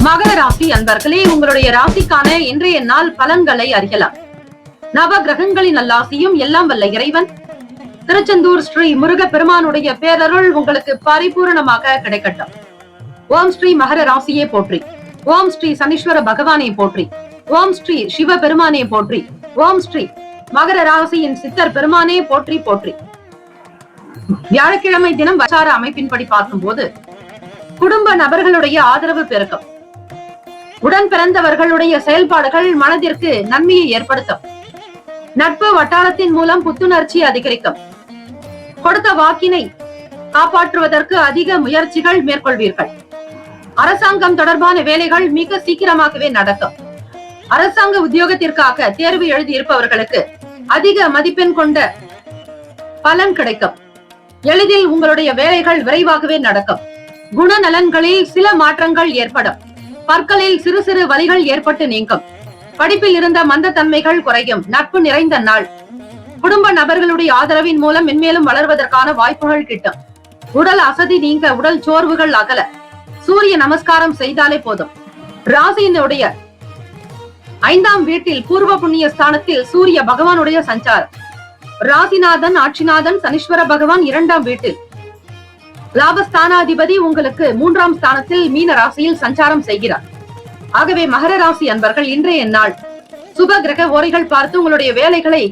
மகர ராசி அன்பர்களே, உங்களுடைய ராசிக்கான இன்றைய நாள் பலன்களை அறியலாம். நவ கிரகங்களின் நல்லாசியும் எல்லாம் வல்ல இறைவன் திருச்செந்தூர் ஸ்ரீ முருக பெருமானுடைய பேரருள் உங்களுக்கு பரிபூரணமாக கிடைக்கட்டும். ஓம் ஸ்ரீ மகர ராசியே போற்றி, ஓம் ஸ்ரீ சனீஸ்வர பகவானே போற்றி, ஓம் ஸ்ரீ சிவ பெருமானே போற்றி, ஓம் ஸ்ரீ மகர ராசியின் சித்தர் பெருமானே போற்றி போற்றி. வியாழக்கிழமை தினம் வச்சார அமைப்பின்படி பார்க்கும்போது குடும்ப நபர்களுடைய ஆதரவு பெருக்கம், உடன் பிறந்தவர்களுடைய செயல்பாடுகள் மனதிற்கு நன்மையை ஏற்படுத்தும். நட்பு வட்டாரத்தின் மூலம் புத்துணர்ச்சி அதிகரிக்கும். கொடுத்த வாக்கினை காப்பாற்றுவதற்கு அதிக முயற்சிகள் மேற்கொள்வீர்கள். அரசாங்கம் தொடர்பான வேலைகள் மிக சீக்கிரமாகவே நடக்கும். அரசாங்க உத்தியோகத்திற்காக தேர்வு எழுதி இருப்பவர்களுக்கு அதிக மதிப்பெண் கொண்ட பலன் கிடைக்கும். எளிதில் உங்களுடைய வேலைகள் விரைவாகவே நடக்கும். குணநலன்களில் சில மாற்றங்கள் ஏற்படும். பற்களில் சிறு சிறு வலிகள் ஏற்பட்டு நீங்கும். படிப்பில் இருந்த மந்த தன்மைகள் குறையும். நட்பு நிறைந்த நாள். குடும்ப நபர்களுடைய ஆதரவின் மூலம் மென்மேலும் வளர்வதற்கான வாய்ப்புகள் கிட்டும். உடல் அசதி நீங்க, உடல் சோர்வுகள் அகல சூரிய நமஸ்காரம் செய்தாலே போதும். ராசியினுடைய 5ஆம் வீட்டில் பூர்வ புண்ணிய ஸ்தானத்தில் சூரிய பகவானுடைய சஞ்சாரம். ராசிநாதன் ஆட்சிநாதன் சனீஸ்வர பகவான் 2ஆம் வீட்டில், லாபஸ்தானாதிபதி உங்களுக்கு 3ஆம் ஸ்தானத்தில் மீன ராசியில் சஞ்சாரம் செய்கிறார். ஆகவே மகர ராசி அன்பர்கள் இன்றைய நாள் சுப கிரக ஓரைகள் பார்த்து உங்களுடைய வேலைகளை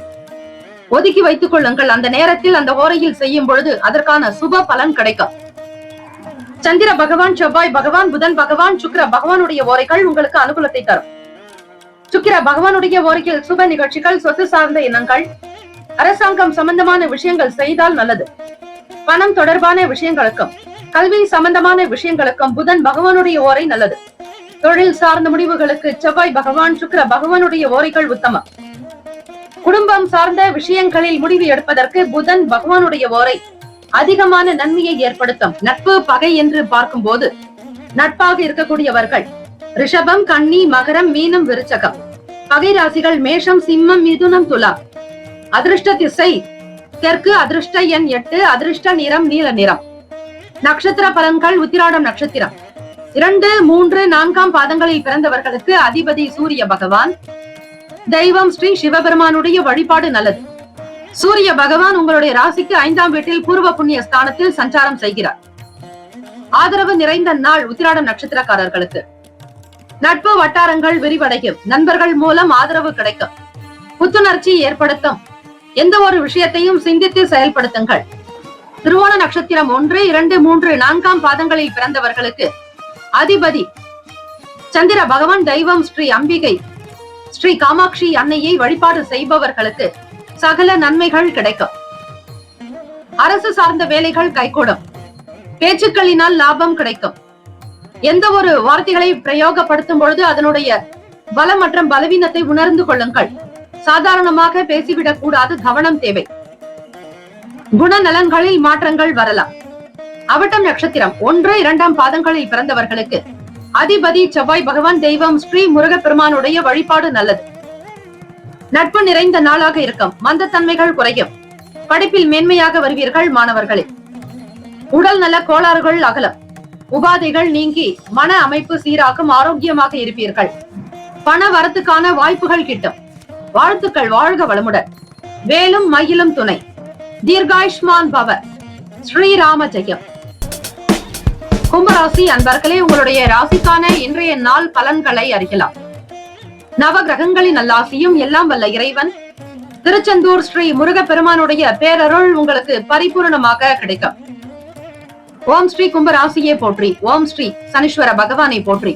ஒதுக்கி வைத்துக் கொள்ளுங்கள். அந்த நேரத்தில் அந்த ஓரையில் செய்யும் பொழுது அதற்கான சுப பலன் கிடைக்கும். சந்திர பகவான், செவ்வாய் பகவான், புதன் பகவான், சுக்கிர பகவானுடைய ஓரைகள் உங்களுக்கு அனுகூலத்தை தரும். சுக்கிர பகவானுடைய ஓரையில் சுப நிகழ்ச்சிகள், சொத்து சார்ந்த எண்ணங்கள், அரசாங்கம் சம்பந்தமான விஷயங்கள் செய்தால் நல்லது. பணம் தொடர்பான விஷயங்களுக்கும் கல்வி சம்பந்தமான விஷயங்களுக்கும் புதன் பகவானுடைய ஓரை நல்லது. தொழில் சார்ந்த முடிவுகளுக்கு செவ்வாய் பகவான், சுக்கிர பகவானுடைய ஓரைகள் உத்தமம். குடும்பம் சார்ந்த விஷயங்களில் முடிவு எடுப்பதற்கு புதன் பகவானுடைய ஓரை அதிகமான நன்மையை ஏற்படுத்தும். நட்பு பகை என்று பார்க்கும் போது நட்பாக இருக்கக்கூடியவர்கள் ரிஷபம், கன்னி, மகரம், மீனம், விருச்சகம். பகை ராசிகள் மேஷம், சிம்மம், மிதுனம், துலாம். அதிர்ஷ்ட திசை தெற்கு, அதிர்ஷ்ட எண் 8, அதிர்ஷ்ட நிறம் நீல நிறம். நட்சத்திர பலன்கள் உத்திராடம் நட்சத்திரம் 2, 3, 4ஆம் பாதங்களில் பிறந்தவர்களுக்கு அதிபதி சூரிய பகவான். தெய்வம் ஸ்ரீ சிவபெருமானுடைய வழிபாடு நல்லது. சூரிய பகவான் உங்களுடைய ராசிக்கு 5ஆம் வீட்டில் பூர்வ புண்ணிய ஸ்தானத்தில் சஞ்சாரம் செய்கிறார். ஆதரவு நிறைந்த நாள் உத்திராடம் நட்சத்திரக்காரர்களுக்கு. நட்பு வட்டாரங்கள் விரிவடையும். நண்பர்கள் மூலம் ஆதரவு கிடைக்கும். புத்துணர்ச்சி ஏற்படுத்தும். எந்த ஒரு விஷயத்தையும் சிந்தித்து செயல்படுத்துங்கள். திருவோண நட்சத்திரம் 1, 2, 3, 4ஆம் பாதங்களில் பிறந்தவர்களுக்கு அதிபதி சந்திர பகவான். தெய்வம் ஸ்ரீ அம்பிகை, ஸ்ரீ காமாட்சி அன்னையை வழிபாடு செய்பவர்களுக்கு சகல நன்மைகள் கிடைக்கும். அரசு சார்ந்த வேலைகள் கைகூடும். பேச்சுக்களினால் லாபம் கிடைக்கும். எந்த ஒரு வார்த்தைகளை பிரயோகப்படுத்தும் பொழுது அதனுடைய பலம் மற்றும் பலவீனத்தை உணர்ந்து கொள்ளுங்கள். சாதாரணமாக பேசிவிடக் கூடாது, கவனம் தேவை. குணநலன்களில் மாற்றங்கள் வரலாம். அவட்டம் நட்சத்திரம் 1, 2ஆம் பாதங்களில் பிறந்தவர்களுக்கு அதிபதி செவ்வாய் பகவான். தெய்வம் ஸ்ரீ முருக பெருமானுடைய வழிபாடு நல்லது. நட்பு நிறைந்த நாளாக இருக்கும். மந்தத்தன்மைகள் குறையும். படிப்பில் மேன்மையாக வருவீர்கள் மாணவர்களே. உடல் நல கோளாறுகள் அகலம். உபாதைகள் நீங்கி மன அமைப்பு சீராகும். ஆரோக்கியமாக இருப்பீர்கள். பண வரத்துக்கான வாய்ப்புகள் கிட்டும். வாழ்த்துக்கள். வாழ்க வளமுடன். வேலும் மயிலும் துணை. தீர்காயுஷ்மான் பவ. ஸ்ரீராம ஜெயம். கும்ப கும்பராசி அன்பர்களே, உங்களுடைய ராசிக்கான இன்றைய நாள் பலன்களை அறியலாம். நவ கிரகங்களின் நல்லாசியும் எல்லாம் வல்ல இறைவன் திருச்செந்தூர் ஸ்ரீ முருகப்பெருமானுடைய பேரருள் உங்களுக்கு பரிபூர்ணமாக கிடைக்கும். ஓம் ஸ்ரீ கும்பராசியே போற்றி, ஓம் ஸ்ரீ சனீஸ்வர பகவானை போற்றி,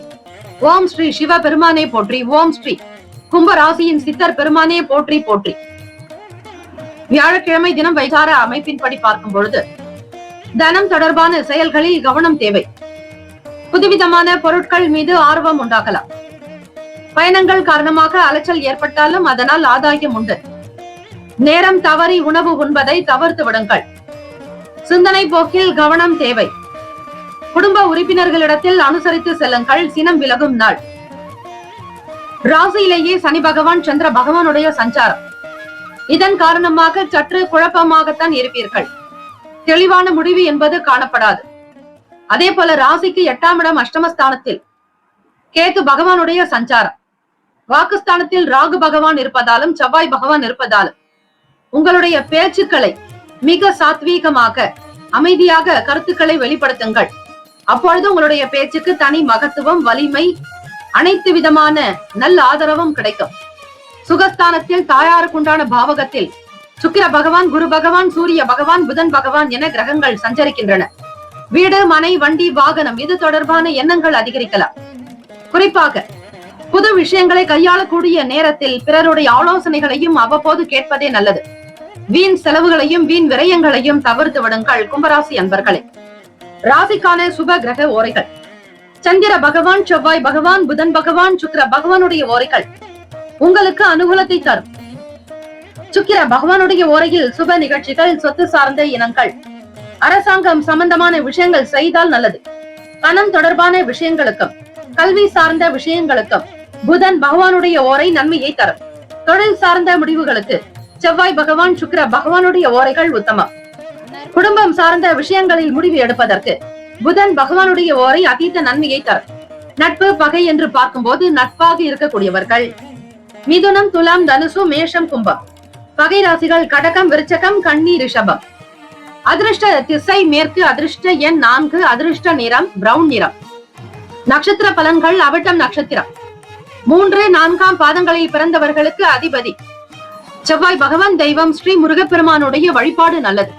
ஓம் ஸ்ரீ சிவ பெருமானே போற்றி, ஓம் ஸ்ரீ கும்பராசியின் சித்தர் பெருமானே போற்றி போற்றி. வியாழக்கிழமை தினம் வைகார அமைப்பின்படி பார்க்கும் பொழுது தனம் தொடர்பான செயல்களில் கவனம் தேவை. புதுவிதமான பொருட்கள் மீது ஆர்வம் உண்டாகலாம். பயணங்கள் காரணமாக அலைச்சல் ஏற்பட்டாலும் அதனால் ஆதாயம் உண்டு. நேரம் தவறி உணவு உண்பதை தவிர்த்து விடுங்கள். சிந்தனை போக்கில் கவனம் தேவை. குடும்ப உறுப்பினர்களிடத்தில் அனுசரித்து செல்லுங்கள். சினம் விலகும் நாள். ராசியிலேயே சனி பகவான் சந்திர பகவானுடைய சஞ்சாரம். இதன் காரணமாக சற்று குழப்பமாகத்தான் இருப்பீர்கள். தெளிவான முடிவு என்பது காணப்படாது. அதே போல ராசிக்கு 8ஆம் இடம் அஷ்டமஸ்தானத்தில் கேது பகவானுடைய சஞ்சாரம். வாக்குஸ்தானத்தில் ராகு பகவான் இருப்பதாலும் செவ்வாய் பகவான் இருப்பதாலும் உங்களுடைய பேச்சுக்களை மிக சாத்வீகமாக அமைதியாக கருத்துக்களை வெளிப்படுத்துங்கள். அப்பொழுது உங்களுடைய பேச்சுக்கு தனி மகத்துவம், வலிமை, அனைத்து விதமான நல்ல ஆதரவும் கிடைக்கும். சுகஸ்தானத்தில் தாயாருக்குண்டான பாவகத்தில் சுக்கிர பகவான், குரு பகவான், சூரிய பகவான், புதன் பகவான் என கிரகங்கள் சஞ்சரிக்கின்றன. வீடு, மனை, வண்டி, வாகனம் இது தொடர்பான எண்ணங்கள் அதிகரிக்கலாம். குறிப்பாக புது விஷயங்களை கையாளக்கூடிய நேரத்தில் பிறருடைய ஆலோசனைகளையும் அவ்வப்போது கேட்பதே நல்லது. வீண் செலவுகளையும் வீண் விரயங்களையும் தவிர்த்து விடுங்கள் கும்பராசி அன்பர்களே. ராசிக்கான சுப கிரக ஓரைகள்: சந்திர பகவான், செவ்வாய் பகவான், புதன் பகவான், சுக்கிர பகவானுடைய ஓரைகள் உங்களுக்கு அனுகூலத்தை தரும். சுக்கிர பகவானுடைய ஓரையில் சுப நிகழ்ச்சிகள், சொத்து சார்ந்த இனங்கள், அரசாங்கம் சம்பந்தமான விஷயங்கள் செய்தால் நல்லது. பணம் தொடர்பான விஷயங்களுக்கும் கல்வி சார்ந்த விஷயங்களுக்கும் புதன் பகவானுடைய ஓரை நன்மையை தரும். தொழில் சார்ந்த முடிவுகளுக்கு செவ்வாய் பகவான், சுக்கிர பகவானுடைய ஓரைகள் உத்தமம். குடும்பம் சார்ந்த விஷயங்களில் முடிவு எடுப்பதற்கு புதன் பகவானுடைய ஓரை அதீத நன்மையை தரும். நட்பு, பகை என்று பார்க்கும்போது நட்பாக இருக்கக்கூடியவர்கள் மிதுனம், துலாம், தனுசு, மேஷம், கும்பம். பகை ராசிகள் கடகம், விருச்சகம், கன்னி, ரிஷபம். அதிர்ஷ்ட திசை மேற்கு, அதிர்ஷ்ட எண் 4, அதிர்ஷ்ட நிறம் பிரவுன் நிறம். நட்சத்திர பலன்கள்: அவிட்டம் நட்சத்திரம் 3, 4ஆம் பாதங்களில் பிறந்தவர்களுக்கு அதிபதி செவ்வாய் பகவான். தெய்வம் ஸ்ரீ முருகப்பெருமானுடைய வழிபாடு நல்லது.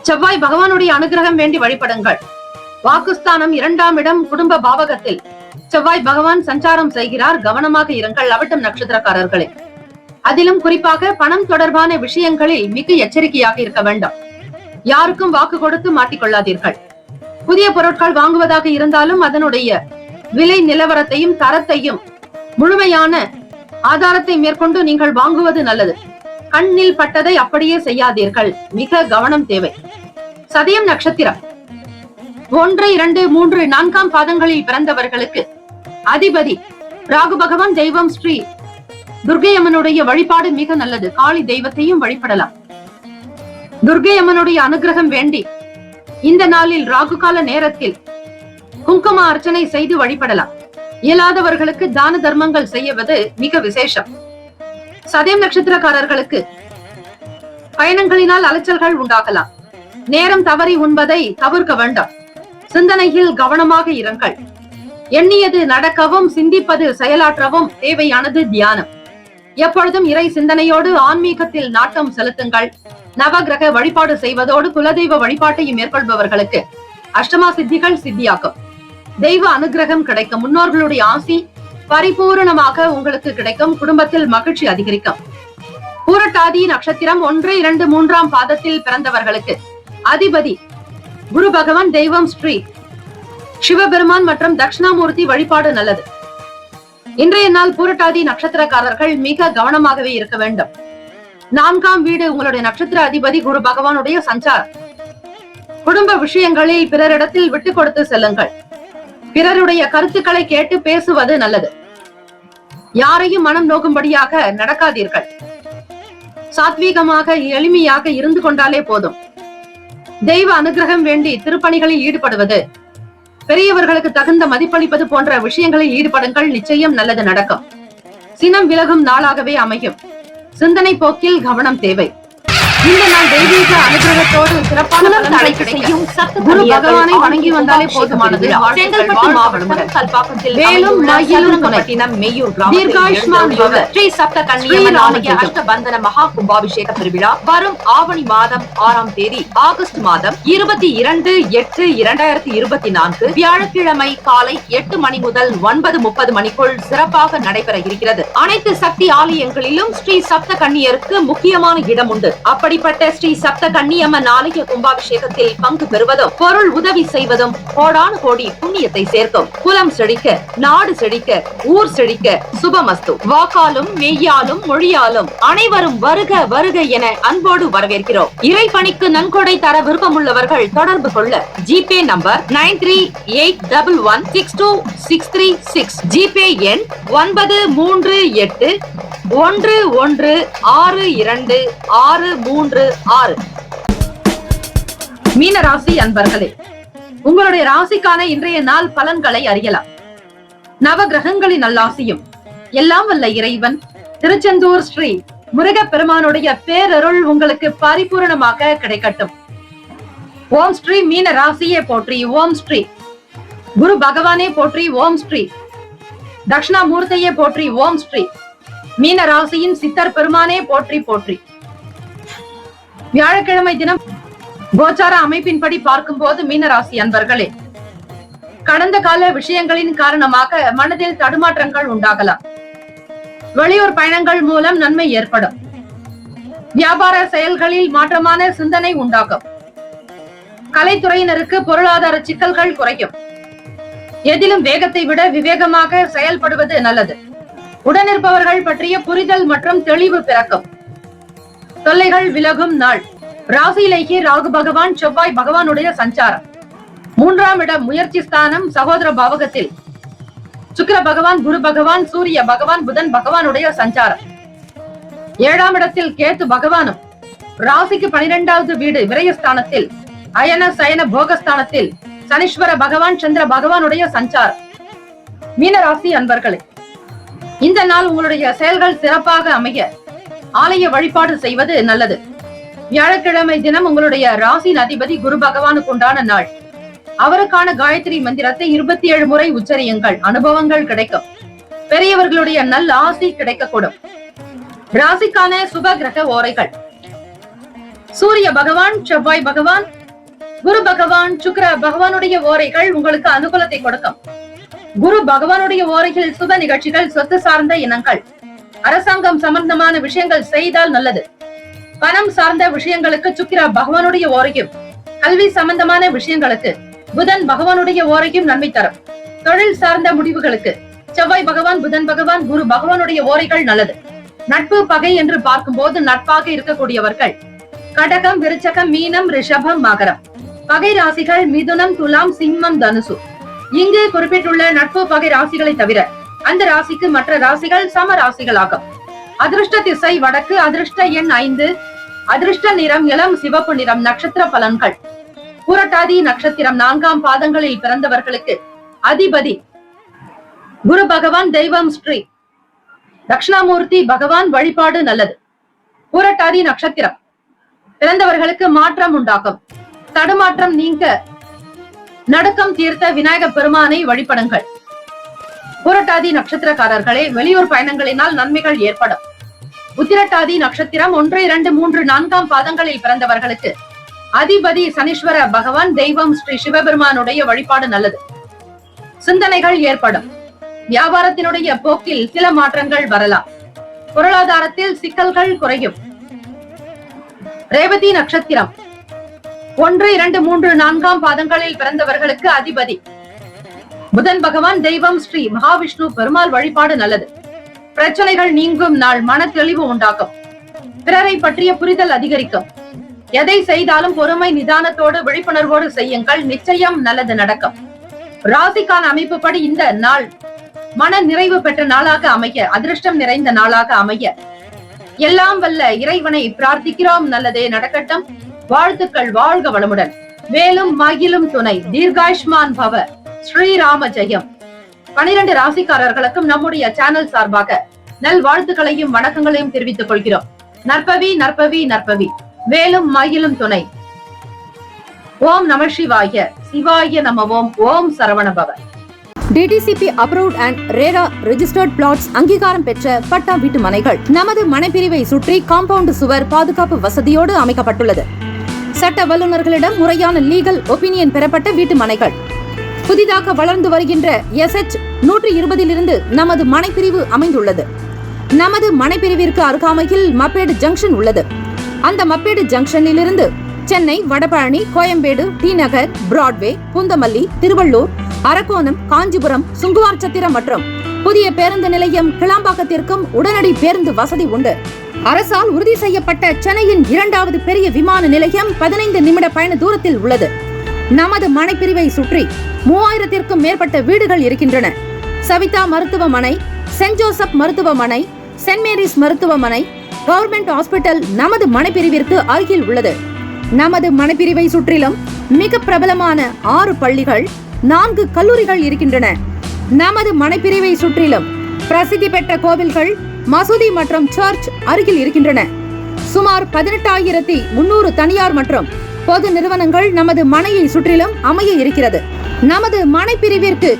செவ்வாய் பகவானுடைய அனுகிரகம் வேண்டி வழிபடுங்கள். வாக்குஸ்தானம் 2ஆம் இடம் குடும்ப பாவகத்தில் செவ்வாய் பகவான் சஞ்சாரம் செய்கிறார். கவனமாக இருங்கள் அவிட்டம் நட்சத்திரக்காரர்களே. அதிலும் குறிப்பாக பணம் தொடர்பான விஷயங்களில் மிக எச்சரிக்கையாக இருக்க வேண்டும். யாருக்கும் வாக்கு கொடுத்து மாட்டிக்கொள்ளாதீர்கள். புதிய பொருட்கள் வாங்குவதாக இருந்தாலும் அதனுடைய விலை நிலவரத்தையும் தரத்தையும் முழுமையான ஆதாரத்தை மேற்கொண்டு நீங்கள் வாங்குவது நல்லது. கண்ணில் பட்டதை அப்படியே செய்யாதீர்கள். மிக கவனம் தேவை. சதயம் நட்சத்திரம் 1, 2, 3, 4ஆம் பாதங்களில் பிறந்தவர்களுக்கு அதிபதி ராகு பகவான். தெய்வம் ஸ்ரீ துர்க்கையம்மனுடைய வழிபாடு மிக நல்லது. காளி தெய்வத்தையும் வழிபடலாம். துர்க்கையம்மனுடைய அனுகிரகம் வேண்டி இந்த நாளில் ராகு கால நேரத்தில் குங்கும அர்ச்சனை செய்து வழிபடலாம். இயலாதவர்களுக்கு தான தர்மங்கள் செய்வது மிக விசேஷம். சதயம் நட்சத்திரக்காரர்களுக்கு பயணங்களினால் அலைச்சல்கள் உண்டாகலாம். நேரம் தவறி உண்பதை தவிர்க்க வேண்டும். சிந்தனையில் கவனமாக இருங்கள். எண்ணியது நடக்கவும் சிந்திப்பது செயலாற்றவும் தேவையானது தியானம். எப்பொழுதும் இறை சிந்தனையோடு ஆன்மீகத்தில் நாட்டம் செலுத்துங்கள். நவகிரக வழிபாடு செய்வதோடு குலதெய்வ வழிபாட்டையும் மேற்கொள்பவர்களுக்கு அஷ்டமா சித்திகள் சித்தியாகும். தெய்வ அனுகிரகம் கிடைக்கும். முன்னோர்களுடைய ஆசி பரிபூரணமாக உங்களுக்கு கிடைக்கும். குடும்பத்தில் மகிழ்ச்சி அதிகரிக்கும். பூரட்டாதி நட்சத்திரம் 1, 2, 3ஆம் பாதத்தில் பிறந்தவர்களுக்கு அதிபதி குரு பகவான். தெய்வம் ஸ்ரீ சிவபெருமான் மற்றும் தட்சிணாமூர்த்தி வழிபாடு நல்லது. இன்றைய நாள் பூரட்டாதி நட்சத்திரக்காரர்கள் மிக கவனமாகவே இருக்க வேண்டும். 4ஆம் வீடு உங்களுடைய நட்சத்திர அதிபதி குரு பகவானுடைய சஞ்சாரம். குடும்ப விஷயங்களில் பிறரிடத்தில் விட்டு கொடுத்து செல்லுங்கள். பிறருடைய கருத்துக்களை கேட்டு பேசுவது நல்லது. யாரையும் மனம் நோக்கும்படியாக நடக்காதீர்கள். சாத்வீகமாக எளிமையாக இருந்து கொண்டாலே போதும். தெய்வ அனுகிரகம் வேண்டி திருப்பணிகளில் ஈடுபடுவது, பெரியவர்களுக்கு தகுந்த மதிப்பளிப்பது போன்ற விஷயங்களில் ஈடுபடுங்கள். நிச்சயம் நல்லது நடக்கும். சினம் விலகும் நாளாகவே அமையும். சிந்தனை போக்கில் கவனம் தேவை. இந்த நாள் தெய்வீக அனுகிரகத்தோடு சிறப்பான பலன்களை கிடைக்கும். குரு பகவானை வணங்கி வந்தாலே போதுமானது. செங்கல்பட்டு மாவட்டம் கல்பாக்கத்தில் வேலும் மயிலும் துணை. மெய்யூர் தீர்காயுஷ்மான் பவ. ஸ்ரீ சப்த கன்னியம்மன் ஆலய அஷ்டபந்தன மகா கும்பாபிஷேக திருவிழா வரும் ஆவணி மாதம் 6ஆம் தேதி ஆகஸ்ட் மாதம் 22/8/2024 வியாழக்கிழமை காலை 8 மணி முதல் 9:30 மணிக்குள் சிறப்பாக நடைபெற இருக்கிறது. அனைத்து சக்தி ஆலயங்களிலும் ஸ்ரீ சப்த கன்னியருக்கு முக்கியமான இடம் உண்டு. அப்படிப்பட்ட ஸ்ரீ சப்த கன்னியம்மன் ஆலய கும்பாபிஷேகத்தில் பங்கு பெறுவதும் பொருள் உதவி செய்வதும் கோடானு கோடி புண்ணியத்தை சேர்க்கும். குலம் செழிக்க, நாடு செழிக்க, ஊர் செழிக்க, சுபமஸ்து. வாக்காலும் மெய்யாலும் மொழியாலும் அனைவரும் வருக வருக என அன்போடு வரவேற்கிறோம். இறைப்பணிக்கு நன்கொடை தர விருப்பமுள்ளவர்கள் தொடர்பு கொள்ள ஜிபே நம்பர் 9381162636, ஜிபே எண் 9381162636. மீன ராசி அன்பர்களே, உங்களுடைய ராசிக்கான இன்றைய நாள் பலன்களை அறியலாம். நவ கிரகங்களின் நல்லாசியும் எல்லாம் வல்ல இறைவன் திருச்செந்தூர் ஸ்ரீ முருகப்பெருமானுடைய பேரருள் உங்களுக்கு பரிபூரணமாக கிடைக்கட்டும். ஓம் ஸ்ரீ மீன ராசியே போற்றி, ஓம் ஸ்ரீ குரு பகவானே போற்றி, ஓம் ஸ்ரீ தட்சிணாமூர்த்தியே போற்றி, ஓம் ஸ்ரீ மீன ராசியின் சித்தர் பெருமானே போற்றி போற்றி. வியாழக்கிழமை தினம் கோச்சார அமைப்பின்படி பார்க்கும்போது மீனராசி அன்பர்களே, கடந்த கால விஷயங்களின் காரணமாக மனதில் தடுமாற்றங்கள் உண்டாகலாம். வெளியூர் பயணங்கள் மூலம் நன்மை ஏற்படும். வியாபார செயல்களில் மாற்றமான சிந்தனை உண்டாகும். கலைத்துறையினருக்கு பொருளாதார சிக்கல்கள் குறையும். எதிலும் வேகத்தை விட விவேகமாக செயல்படுவது நல்லது. உடனிருப்பவர்கள் பற்றிய புரிதல் மற்றும் தெளிவு பிறக்கும். தொல்லைகள் விலகும் நாள். ராசியிலேயே ராகு பகவான் செவ்வாய் பகவானுடைய சஞ்சாரம். 3ஆம் இடம் முயற்சி ஸ்தானம் சகோதர பாவகத்தில் சுக்கிர பகவான், குரு பகவான், சூரிய பகவான், புதன் பகவானுடைய சஞ்சாரம். 7ஆம் இடத்தில் கேத்து பகவானும் ராசிக்கு 12வது வீடு விரயஸ்தானத்தில் அயன சயன போகஸ்தானத்தில் சனீஸ்வர பகவான், சந்திர பகவானுடைய சஞ்சாரம். மீனராசி அன்பர்களே, இந்த நாள் உங்களுடைய செயல்கள் சிறப்பாக அமைய ஆலய வழிபாடு செய்வது நல்லது. வியாழக்கிழமை தினம் உங்களுடைய ராசியின் அதிபதி குரு பகவானுக்கு உண்டான நாள். அவருக்கான காயத்ரி மந்திரத்தை 27 முறை உச்சரியுங்கள். அனுபவங்கள் கிடைக்கும். பெரியவர்களுடைய நல்ல ஆசி கிடைக்கக்கூடும். ராசிக்கான சுப கிரக ஓரைகள்: சூரிய பகவான், செவ்வாய் பகவான், குரு பகவான், சுக்கிர பகவானுடைய ஓரைகள் உங்களுக்கு அனுகூலத்தை கொடுக்கும். குரு பகவானுடைய ஓரைகள் சுப நிகழ்ச்சிகள், சொத்து சார்ந்த இனங்கள், அரசாங்கம் சம்பந்தமான விஷயங்கள் செய்தால் நல்லது. பணம் சார்ந்த விஷயங்களுக்கு சுக்கிர பகவானுடைய ஓரையும், கல்வி சம்பந்தமான விஷயங்களுக்கு புதன் பகவானுடைய ஓரையும் நன்மை தரும். தொழில் சார்ந்த முடிவுகளுக்கு செவ்வாய் பகவான், புதன் பகவான், குரு பகவானுடைய ஓரைகள் நல்லது. நட்பு பகை என்று பார்க்கும்போது நட்பாக இருக்கக்கூடியவர்கள் கடகம், விருச்சகம், மீனம், ரிஷபம், மகரம். பகை ராசிகள் மிதுனம், துலாம், சிம்மம், தனுசு. இங்கு குறிப்பிட்டுள்ள நட்பு பகை ராசிகளை தவிர அந்த ராசிக்கு மற்ற ராசிகள் சம ராசிகள் ஆகும். அதிர்ஷ்ட திசை வடக்கு, அதிர்ஷ்ட எண் 5, அதிர்ஷ்ட நிறம் இளம் சிவப்பு நிறம். நட்சத்திர பலன்கள்: பூரட்டாதி நட்சத்திரம் 4ஆம் பாதங்களில் பிறந்தவர்களுக்கு அதிபதி குரு பகவான், தெய்வம் ஸ்ரீ தட்சிணாமூர்த்தி பகவான் வழிபாடு நல்லது. பூரட்டாதி நட்சத்திரம் பிறந்தவர்களுக்கு மாற்றம் உண்டாகும். தடுமாற்றம் நீங்க நடுக்கம் தீர்த்த விநாயக பெருமானை வழிபடுங்கள். பூரட்டாதி நட்சத்திரக்காரர்களே, வெளியூர் பயணங்களினால் நன்மைகள் ஏற்படும். உத்திரட்டாதி நட்சத்திரம் 1, 2, 3, 4ஆம் பாதங்களில் பிறந்தவர்களுக்கு அதிபதி சனீஸ்வர பகவான், தெய்வம் ஸ்ரீ சிவபெருமானுடைய வழிபாடு நல்லது. சிந்தனைகள் ஏற்படும். வியாபாரத்தினுடைய போக்கில் சில மாற்றங்கள் வரலாம். பொருளாதாரத்தில் சிக்கல்கள் குறையும். ரேவதி நட்சத்திரம் 1, 2, 3, 4ஆம் பாதங்களில் பிறந்தவர்களுக்கு அதிபதி புதன் பகவான், தெய்வம் ஸ்ரீ மகாவிஷ்ணு பெருமாள் வழிபாடு நல்லது. பிரச்சனைகள் நீங்கும் நாள். மன தெளிவு உண்டாகும். பிறரை பற்றிய புரிதல் அதிகரிக்கும். எதை செய்தாலும் பொறுமை நிதானத்தோடு விழிப்புணர்வோடு செய்யுங்கள். நிச்சயம் நல்லது நடக்கும். ராசிக்கான அமைப்புப்படி இந்த நாள் மன நிறைவு பெற்ற நாளாக அமைய, அதிர்ஷ்டம் நிறைந்த நாளாக அமைய எல்லாம் வல்ல இறைவனை பிரார்த்திக்கிறோம். நல்லதே நடக்கட்டும். வாழ்த்துக்கள். வாழ்க வளமுடன். வேலும் மகிழும் துணை. தீர்காயுஷ்மான் பவ. ஸ்ரீராம ஜெயம். 12 ராசிக்காரர்களுக்கும் நம்முடைய சேனல் சார்பாக நல் வாழ்த்துக்களையும் வணக்கங்களையும் தெரிவித்துக் கொள்கிறோம். நற்பவி நற்பவி நற்பவி. வேலும் மயிலும் துணை. ஓம் நம சிவாய. சிவாய நம ஓம். ஓம் Saravanabhava. DTCP approved and RERA registered plots அங்கீகாரம் பெற்ற பட்டா வீட்டு மனைகள் நமது மனைப்பிரிவை சுற்றி காம்பவுண்ட் சுவர் பாதுகாப்பு வசதியோடு அமைக்கப்பட்டுள்ளது. சட்ட வல்லுநர்களிடம் முறையான லீகல் ஒப்பீனியன் பெறப்பட்ட வீட்டு மனைகள். புதிதாக வளர்ந்து வருகின்ற SH 120 நமது மனைப்பிரிவு அமைந்துள்ளது. நமது மனைப்பிரிவிற்கு அருகாமையில் மப்பேடு ஜங்ஷன் உள்ளது. அந்த மப்பேடு ஜங்ஷனில் இருந்து சென்னை, வடபழனி, கோயம்பேடு, டி நகர், பிராட்வே, பூந்தமல்லி, திருவள்ளூர், அரக்கோணம், காஞ்சிபுரம், சுங்குவார்சத்திரம் மற்றும் புதிய பேருந்து நிலையம் கிளாம்பாக்கத்திற்கும் உடனடி பேருந்து வசதி உண்டு. அரசால் உறுதி செய்யப்பட்ட சென்னையின் 2வது பெரிய விமான நிலையம் 15 நிமிட பயண தூரத்தில் உள்ளது. நமது மனைப்பிரிவை சுற்றி 3000க்கும் மேற்பட்ட வீடுகள் இருக்கின்றன. சவிதா மருத்துவமனை, சென்ட் ஜோசப் மருத்துவமனை, சென்ட் மேரிஸ் மருத்துவமனை, கவர்மெண்ட் ஹாஸ்பிட்டல் நமது மனைப்பிரிவிற்கு அருகில் உள்ளது. நமது மனைப்பிரிவை சுற்றிலும் மிக பிரபலமான 6 பள்ளிகள், 4 கல்லூரிகள் இருக்கின்றன. நமது மனைப்பிரிவை சுற்றிலும் பிரசித்தி பெற்ற கோவில்கள், மசூதி மற்றும் சர்ச் அருகில் இருக்கின்றன. சுமார் 18,300 தனியார் மற்றும் பொது நிறுவனங்கள் நமது மனையை சுற்றிலும் அமைய இருக்கிறது. நமது மனைப்பிரிவிற்கு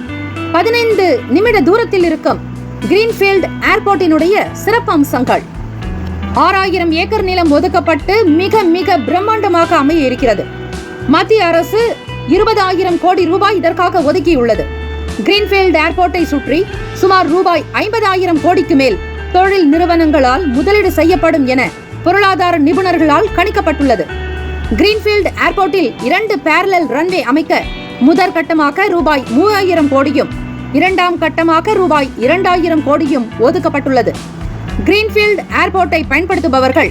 15 நிமிட தூரத்தில் இருக்கும் கிரீன்ஃபீல்ட் ஏர்போர்ட்டினுடைய சிறப்பு அம்சங்கள். 6000 ஏக்கர் நிலம் ஒதுக்கப்பட்டு மிக மிக பிரம்மாண்டமாக அமைய இருக்கிறது. மத்திய அரசு 20,000 கோடி ரூபாய் இதற்காக ஒதுக்கியுள்ளது. கிரீன்ஃபீல்ட் ஏர்போர்ட்டை சுற்றி சுமார் ரூபாய் 50,000 கோடிக்கு மேல் தொழில் நிறுவனங்களால் முதலீடு செய்யப்படும் என பொருளாதார நிபுணர்களால் கணிக்கப்பட்டுள்ளது. கிரீன்ஃபீல்ட் ஏர்போர்ட்டில் 2 பேரலல் ரன்வே அமைக்க முதற்கட்டமாக ரூபாய் 3,000 கோடியும் 2ஆம் கட்டமாக ரூபாய் 2,000 கோடியும் ஒதுக்கப்பட்டுள்ளது. கிரீன்ஃபீல்ட் ஏர்போர்ட்டை பயன்படுத்துபவர்கள்,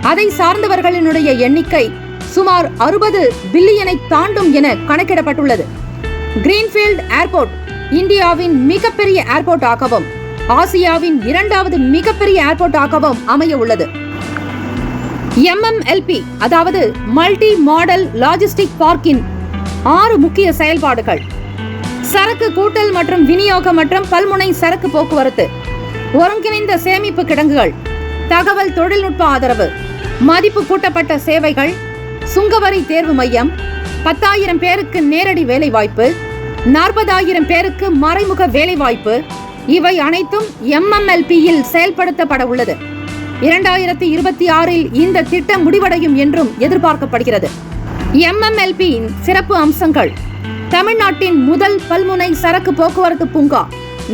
அதை சார்ந்தவர்களினுடைய எண்ணிக்கை சுமார் 60 பில்லியனை தாண்டும் என கணக்கிடப்பட்டுள்ளது. கிரீன்ஃபீல்ட் ஏர்போர்ட் இந்தியாவின் மிகப்பெரிய ஏர்போர்ட் ஆகவும் ஆசியாவின் 2வது மிகப்பெரிய ஏர்போர்ட் ஆகவும் அமைய உள்ளது. MMLP அதாவது மல்டி மாடல் லாஜிஸ்டிக் பார்க்கின் 6 முக்கிய செயல்பாடுகள்: சரக்கு கூட்டல் மற்றும் விநியோகம் மற்றும் பல்முனை சரக்கு போக்குவரத்து, ஒருங்கிணைந்த சேமிப்பு கிடங்குகள், தகவல் தொழில்நுட்ப ஆதரவு, மதிப்பு கூட்டப்பட்ட சேவைகள், சுங்கவரி தேர்வு மையம், 10,000 பேருக்கு நேரடி வேலைவாய்ப்பு, 40,000 பேருக்கு மறைமுக வேலைவாய்ப்பு, இவை அனைத்தும் MMLP-யில் செயல்படுத்தப்பட உள்ளது. 2026இல் இந்த திட்டம் முடிவடையும் என்றும் எதிர்பார்க்கப்படுகிறது. MMLP-யின் சிறப்பு அம்சங்கள்: தமிழ்நாட்டின் முதல் பல்முனை சரக்கு போக்குவரத்து பூங்கா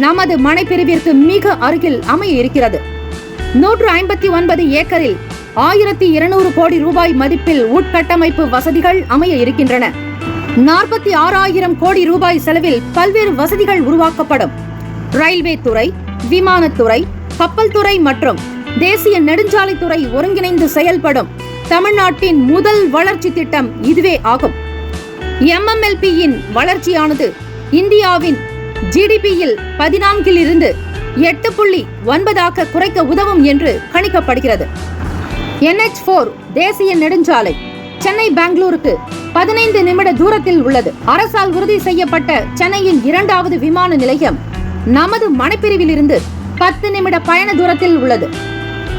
நமது மனைப்பிரிவிற்கு மிக அருகில் அமைய இருக்கிறது. 159 ஏக்கரில் 1,200 கோடி ரூபாய் மதிப்பில் உட்கட்டமைப்பு வசதிகள் அமைய இருக்கின்றன. 46,000 கோடி ரூபாய் செலவில் பல்வேறு வசதிகள் உருவாக்கப்படும். ரயில்வே துறை, விமானத்துறை, கப்பல் துறை மற்றும் தேசிய நெடுஞ்சாலைத்துறை ஒருங்கிணைந்து செயல்படும் தமிழ்நாட்டின் முதல் வளர்ச்சி திட்டம் இதுவே ஆகும். MMLP-யின் வளர்ச்சியானது இந்தியாவின் GDP-யில் 14 8.9 குறைக்க உதவும் என்று கணிக்கப்படுகிறது. NH4 தேசிய நெடுஞ்சாலை சென்னை பெங்களூருக்கு 15 நிமிட தூரத்தில் உள்ளது. அரசால் உறுதி செய்யப்பட்ட சென்னையின் 2வது விமான நிலையம் நமது மனைப்பிரிவில் இருந்து 10 நிமிட பயண தூரத்தில் உள்ளது.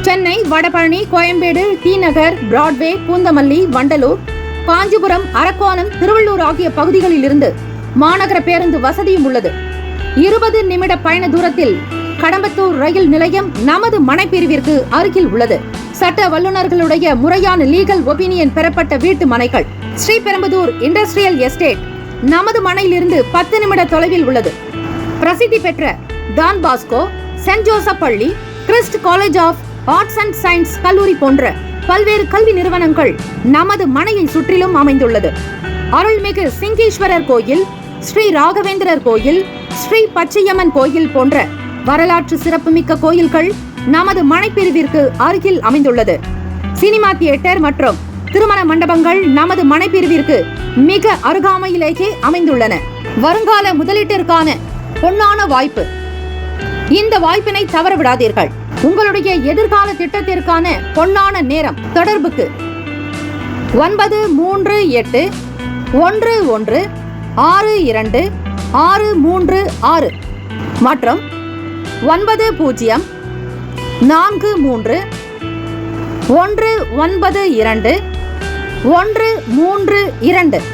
சென்னை, வடபழனி, கோயம்பேடு, டி நகர், பிராட்வே, பூந்தமல்லி, வண்டலூர், காஞ்சிபுரம், அரக்கோணம், திருவள்ளூர் ஆகிய பகுதிகளில் இருந்து மாநகர பேருந்து வசதியும் உள்ளது. 20 நிமிட பயண தூரத்தில் கடம்பத்தூர் ரயில் நிலையம் நமது மனைப்பிரிவிற்கு அருகில் உள்ளது. சட்ட வல்லுநர்களுடைய முறையான லீகல் ஒப்பீனியன் பெறப்பட்ட வீட்டு மனைகள். ஸ்ரீபெரும்புதூர் இண்டஸ்ட்ரியல் எஸ்டேட் நமது மனையிலிருந்து 10 நிமிட தொலைவில் உள்ளது. பிரசித்தி பெற்ற டான் பாஸ்கோ, சென்ட் ஜோசப் பள்ளி, Christ College of Arts and Science கல்லூரி போன்ற பல்வேறு கல்வி நிறுவனங்கள் நமது மனையை சுற்றிலும் அமைந்துள்ளது. அருள்மிகு சிங்கீஸ்வரர் கோயில், ஸ்ரீ ராகவேந்திரர் கோயில், ஸ்ரீ பச்சையம்மன் கோயில் போன்ற வரலாற்று சிறப்புமிக்க கோயில்கள் நமது மனைப்பிரிவிற்கு அருகில் அமைந்துள்ளது. சினிமா தியேட்டர் மற்றும் திருமண மண்டபங்கள் நமது மனைப்பிரிவிற்கு மிக அருகாமையிலேயே அமைந்துள்ளன. வருங்கால முதலீட்டிற்கான பொன்னான வாய்ப்பு. இந்த வாய்ப்பினை தவறவிடாதீர்கள். உங்களுடைய எதிர்கால திட்டத்திற்கான பொன்னான நேரம். தொடர்புக்கு 93811626636 மற்றும் 9043 1922 1332